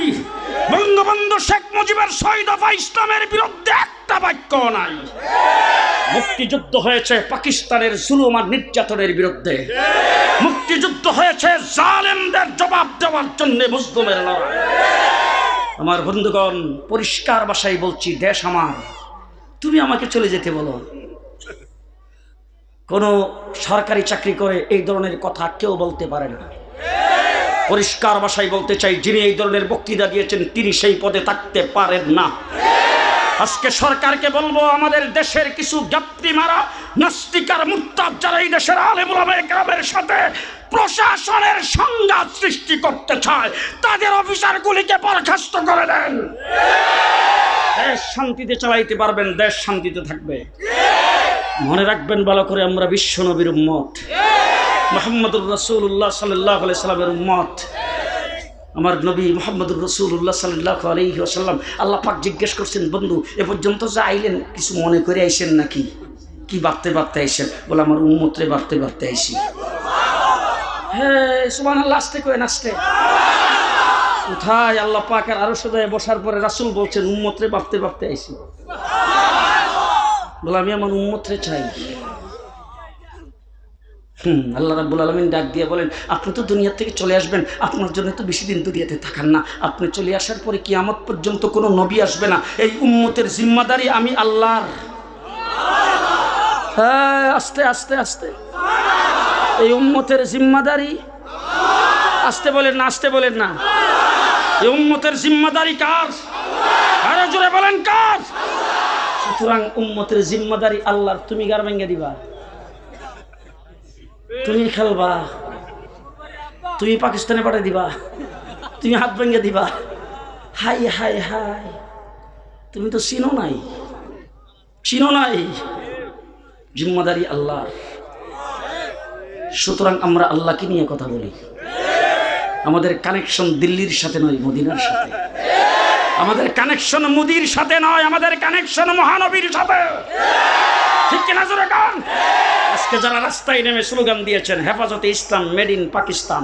বঙ্গবন্ধু শেখ মুজিবের 6 দফা ইসলামের বিরুদ্ধে একটা বাক্য নাই। মুক্তিযুদ্ধ হয়েছে পাকিস্তানের জুলুম আর নির্যাতনের বিরুদ্ধে। মুক্তিযুদ্ধ হয়েছে জালেমদের জবাব দেওয়ার জন্য, মুসলিমের লড়াই। আমার বন্ধুগণ, পরিষ্কার ভাষায় বলছি, দেশ আমার, তুমি আমাকে চলে যেতে বলো। কোনো সরকারি চাকরি করে এই ধরনের কথা কেউ বলতে পারে না। পরিষ্কার ভাষায় বলতে চাই, যিনি এই ধরনের বক্তৃতা দিয়েছেন তিনি সেই পদে থাকতে পারেন না। আজকে সরকারকে বলবো, আমাদের দেশের কিছু গাপ্তি মারা নাস্তিক আর মুরতাদ যারা এই দেশের আলেম উলামায়ে কেরামের সাথে প্রশাসনের সংঘাত সৃষ্টি করতে চায়, তাদের অফিসারগুলিকে বরখাস্ত করে দেন। দেশ শান্তিতে চালাইতে পারবেন, দেশ শান্তিতে থাকবে। মনে রাখবেন ভালো করে, আমরা বিশ্ব নবীর উম্মত, মুহাম্মদুর রাসূলুল্লাহ সাল্লাল্লাহু আলাইহি ওয়াসাল্লামের উম্মত। আমার নবী মুহাম্মদুর রাসূলুল্লাহ সাল্লাল্লাহু আলাইহি ওয়াসাল্লাম, আল্লাহ পাক জিজ্ঞেস করছেন, বন্ধু এ পর্যন্ত যা আইলেন কিছু মনে করে আইছেন নাকি? কি ভাবতে ভাবতে আইছেন? বলে, আমার উম্মতরে ভাবতে ভাবতে আইছি। হ্যাঁ, সুবহানাল্লাহ, আস্তে কই নাচতে। কোথায় আল্লাহ পাকের আরশে যায় বসার পরে রাসূল বলছেন, উম্মতরে ভাবতে ভাবতে আইছি। বলে, আমি আমার উম্মতরে চাই। আল্লাহ রাব্বুল আলামিন ডাক দিয়ে বলেন, আপনি তো দুনিয়া থেকে চলে আসবেন, আপনার জন্য তো বেশি দিন দুনিয়াতে থাকার না। আপনি চলে আসার পরে কিয়ামত পর্যন্ত কোনো নবী আসবে না। এই উম্মতের জিম্মাদারি আমি আল্লাহর। হ্যাঁ, আস্তে আস্তে আস্তে, এই উম্মতের জিম্মাদারি, আস্তে বলেন না, আস্তে বলেন না, এই উম্মতের জিম্মাদারি কার? আরো জোরে বলেন, কার? সুতরাং উম্মতের জিম্মাদারি আল্লাহর। তুমি গার ভেঙে দিবা, তুমি খেলবা, তুমি পাকিস্তানে পাঠিয়ে দিবা, তুমি হাত ভেঙে দিবা। হাই হাই হাই, তুমি তো চিনো নাই, চিনো নাই। জিম্মাদারি আল্লাহর। সুতরাং আমরা আল্লাহকে নিয়ে কথা বলি। আমাদের কানেকশন দিল্লির সাথে নয়, মদিনার সাথে। আমাদের কানেকশন মুদির সাথে নয়, আমাদের কানেকশন মহানবীর সাথে। ঠিক কিনা জোরে গান? আজকে যারা রাস্তায় নেমে স্লোগান দিয়েছেন, হেফাজতে ইসলাম মেড ইন পাকিস্তান,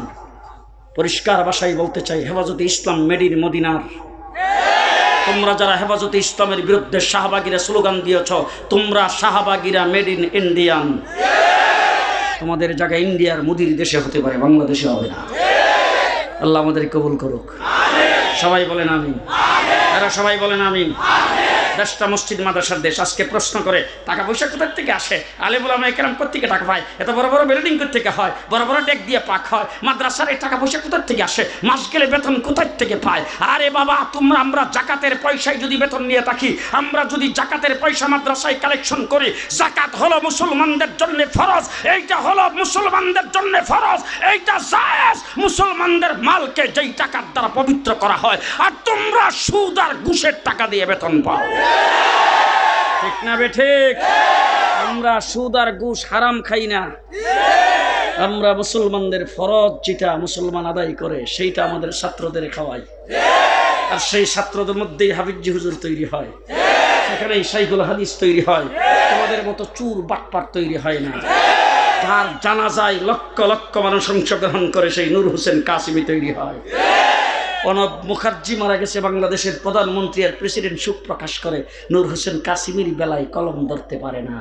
পরিষ্কার ভাষায় বলতে চাই, হেফাজতে ইসলাম মেড ইন মদিনার। তোমরা যারা হেফাজতে ইসলামের বিরুদ্ধে শাহবাগীরা স্লোগান দিয়েছ, তোমরা শাহবাগীরা মেড ইন ইন্ডিয়ান। তোমাদের জায়গায় ইন্ডিয়ার মুদির দেশে হতে পারে, বাংলাদেশে হবে না। আল্লাহ আমাদের কবুল করুক। সবাই বলেন আমিন। এরা সবাই বলেন আমিন। দেশটা মসজিদ মাদ্রাসার দেশ। আজকে প্রশ্ন করে টাকা পয়সা কোথার থেকে আসে, আলেমুল আমা কেরাম কোত্থেকে টাকা পায়, এত বড় বড় বিল্ডিং কোত্থেকে হয়, বড় বড় ডেক দিয়ে পাক হয়, মাদ্রাসার এই টাকা পয়সা কোথার থেকে আসে, মাস গেলে বেতন কোথার থেকে পায়? আরে বাবা, আমরা জাকাতের পয়সায় যদি বেতন নিয়ে থাকি, আমরা যদি জাকাতের পয়সা মাদ্রাসায় কালেকশন করি, জাকাত হলো মুসলমানদের জন্য ফরজ, এইটা হলো মুসলমানদের জন্য ফরজ, এইটা জায়েজ। মুসলমানদের মালকে যেই টাকার দ্বারা পবিত্র করা হয়, আর তোমরা সুদ আর ঘুষের টাকা দিয়ে বেতন পাও। ঠিক না বেঠিক? আমরা সুদ আর ঘুষ হারাম খাই না। আমরা মুসলমানদের ফরজ যেটা মুসলমান আদায় করে সেইটা আমাদের ছাত্রদের খাওয়াই, আর সেই ছাত্রদের মধ্যেই হাফিজি হুজুর তৈরি হয়, সেখানেই শাইখুল হাদিস তৈরি হয়। তোমাদের মতো চুর বাটপার তৈরি হয় না। যার জানাজায় লক্ষ লক্ষ মানুষ অংশগ্রহণ করে সেই নূর হোসেন কাসিমি তৈরি হয়। প্রণব মুখার্জি মারা গেছে, বাংলাদেশের প্রধানমন্ত্রী আর প্রেসিডেন্ট শোক প্রকাশ করে, নূর হোসেন কাসিমির বেলায় কলম ধরতে পারে না।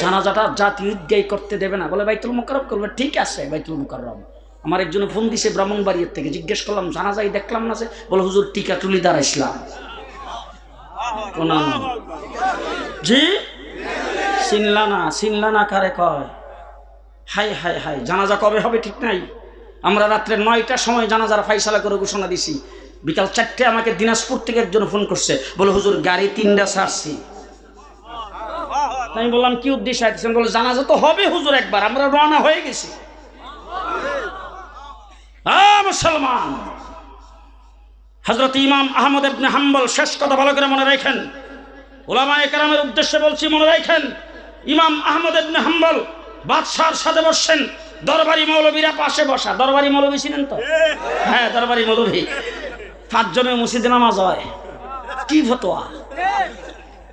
জানাজাটা জাতীয় ঈদগাহ করতে দেবে না, বলে বাইতুল মুকাররম করবে। ঠিক আছে, বাইতুল মুকাররম। আমার একজনে ফোন দিছে ব্রাহ্মণবাড়িয়ার থেকে, জিজ্ঞেস করলাম জানাজাই দেখলাম না, বলে হুজুর টিকা তুলি দাঁড়াইছিলাম। জি চিনলা না কারে কয়? হাই হাই হাই, জানাজা কবে হবে ঠিক নাই। আমরা রাত্রে 9টার সময় জানাজার ফাইসালা করে ঘোষণা দিছি। বিকাল 4টে আমাকে দিনাজপুর থেকে একজন ফোন করছে, বলে হুজুর গাড়ি 3টা ছাড়ছি। আমি বললাম কি উদ্দেশ্যে আসছেন? বলে জানাজা তো হবে হুজুর একবার, আমরা রওনা হয়ে গেছি। মুসলমান, হযরত ইমাম আহমদ ইবনে হাম্বল, শেষ কথা ভালো করে মনে রাখেন, উলামায়ে কেরামের উদ্দেশ্যে বলছি, মনে রাখেন। ইমাম আহমদ ইবনে হাম্বল বাদশার সাথে বসছেন, দরবারি মৌলবীরা পাশে বসা। দরবারি মৌলবী ছিলেন তো? হ্যাঁ, দরবারি মৌলবী। 5 জনের মসজিদে নামাজ হয়। কি ফতোয়া!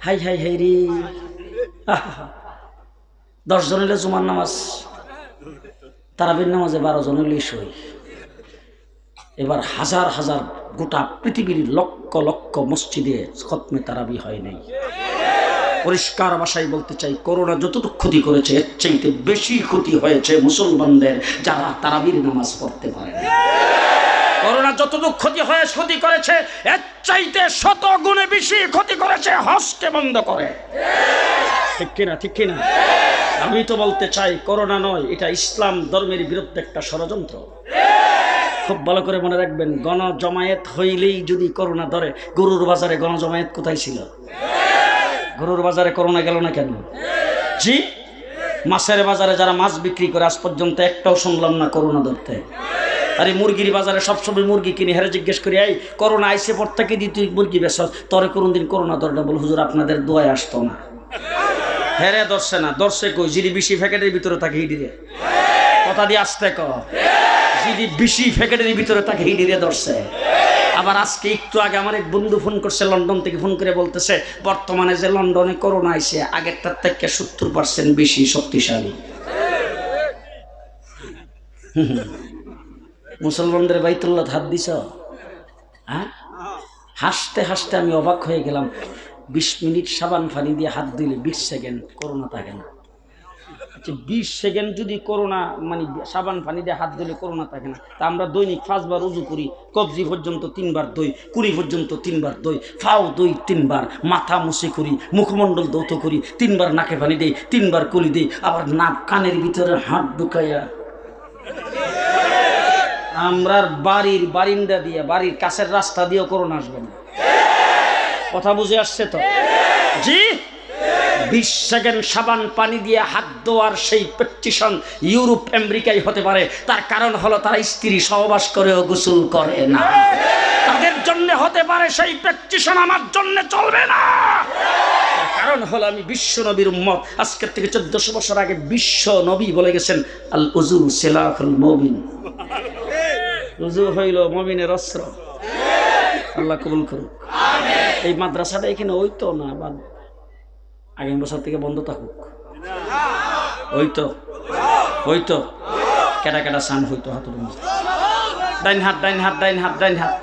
হাই হাই হাই রে, 10 জন হইলে জুমার নামাজ, তারাবির নামাজে 12 জন হইলে সই। এবার হাজার হাজার গোটা পৃথিবীর লক্ষ লক্ষ মসজিদে খতমে তারাবি হয় নাই। পরিষ্কার ভাষায় বলতে চাই, করোনা যতটুকু ক্ষতি করেছে এর চাইতে বেশি ক্ষতি হয়েছে মুসলমানদের যারা তারাবির নামাজ পড়তে পারে না। করোনা যতটুকু ক্ষতি করেছে এর চাইতে 100 গুণে বেশি ক্ষতি করেছে হজকে বন্ধ করে। ঠিক কিনা? ঠিক কিনা? আমি তো বলতে চাই, করোনা নয়, এটা ইসলাম ধর্মের বিরুদ্ধে একটা ষড়যন্ত্র। খুব ভালো করে মনে রাখবেন, গণজমায়েত হইলেই যদি করোনা ধরে, গরুর বাজারে গণজমায়েত কোথায় ছিল? গরুর বাজারে করোনা গেল না কেন? জি, মাছের বাজারে যারা মাছ বিক্রি করে আজ পর্যন্ত একটাও শুনলাম না করোনা ধরতে। আরে মুরগির বাজারে সবসময় মুরগি কিনে, হেরে জিজ্ঞেস করি, এই করোনা আইসে পর থেকে দি তুই মুরগি বেশ, তরে কোনদিন করোনা ধরে না? বল হুজুর আপনাদের দোয়ায় আসতো না। হেরে ধরছে না, ধরছে কই? জিডি বেশি প্যাকেটের ভিতরে থাকে হিডিরে, কথা দিয়ে আসতে ক, জিডি বেশি প্যাকেটের ভিতরে থাকে হিডিরে ধরছে। আবার আজকে একটু আগে আমার এক বন্ধু ফোন করছে, লন্ডন থেকে ফোন করে বলতেছে, বর্তমানে যে লন্ডনে করোনা আইছে আগেরটার থেকে 70% বেশি শক্তিশালী। মুসলমানদের বাইতুল্লাহ হাত দিছ? হ্যাঁ, হাসতে হাসতে আমি অবাক হয়ে গেলাম। 20 মিনিট সাবান পানি দিয়ে হাত দিলে 20 সেকেন্ড করোনা থাকে না। 20 সেকেন্ড যদি করোনা, মানে সাবান পানি দিয়ে হাত দিলে করোনা থাকে না, তা আমরা দৈনিক 5 বার উজু করি, কবজি পর্যন্ত 3 বার দই, কুড়ি পর্যন্ত 3 বার দই, ফাও দই 3 বার, মাথা মুছে করি, মুখমণ্ডল দৌত করি, 3 বার নাকে পানি দেই, 3 বার কুলি দেই, আবার নাক কানের ভিতরে হাত ঢুকাইয়া আমরা বাড়ির বারিন্দা দিয়ে, বাড়ির কাছের রাস্তা দিয়েও করোনা আসবে না। কথা বুঝে আসছে তো? জি, 20 সেকেন্ড সাবান পানি দিয়ে হাত ধোয়ার সেই প্র্যাকটিশন ইউরোপ আমেরিকায় হতে পারে। তার কারণ হলো তারা স্ত্রী সহবাস করেও গোসল করে না। তাদের জন্য হতে পারে সেই প্র্যাকটিশন, আমার জন্য চলবে না। কারণ হলো আমি বিশ্ব নবীর উম্মত। আজকের থেকে 1400 বছর আগে বিশ্ব নবী বলে গেছেন, আল উযু সিলাহুল মুমিন। উযু হইল মুমিনের অস্ত্র। আল্লাহ কবুল করুন। এই মাদ্রাসাটা এখানে হইতো না, বাদ আগামী বছর থেকে বন্ধ থাকুক। হইতো কেটা কেটা সান হইতো। হাত ডাইন হাত, ডাইন হাত, ডাইন হাত, ডাইন হাত।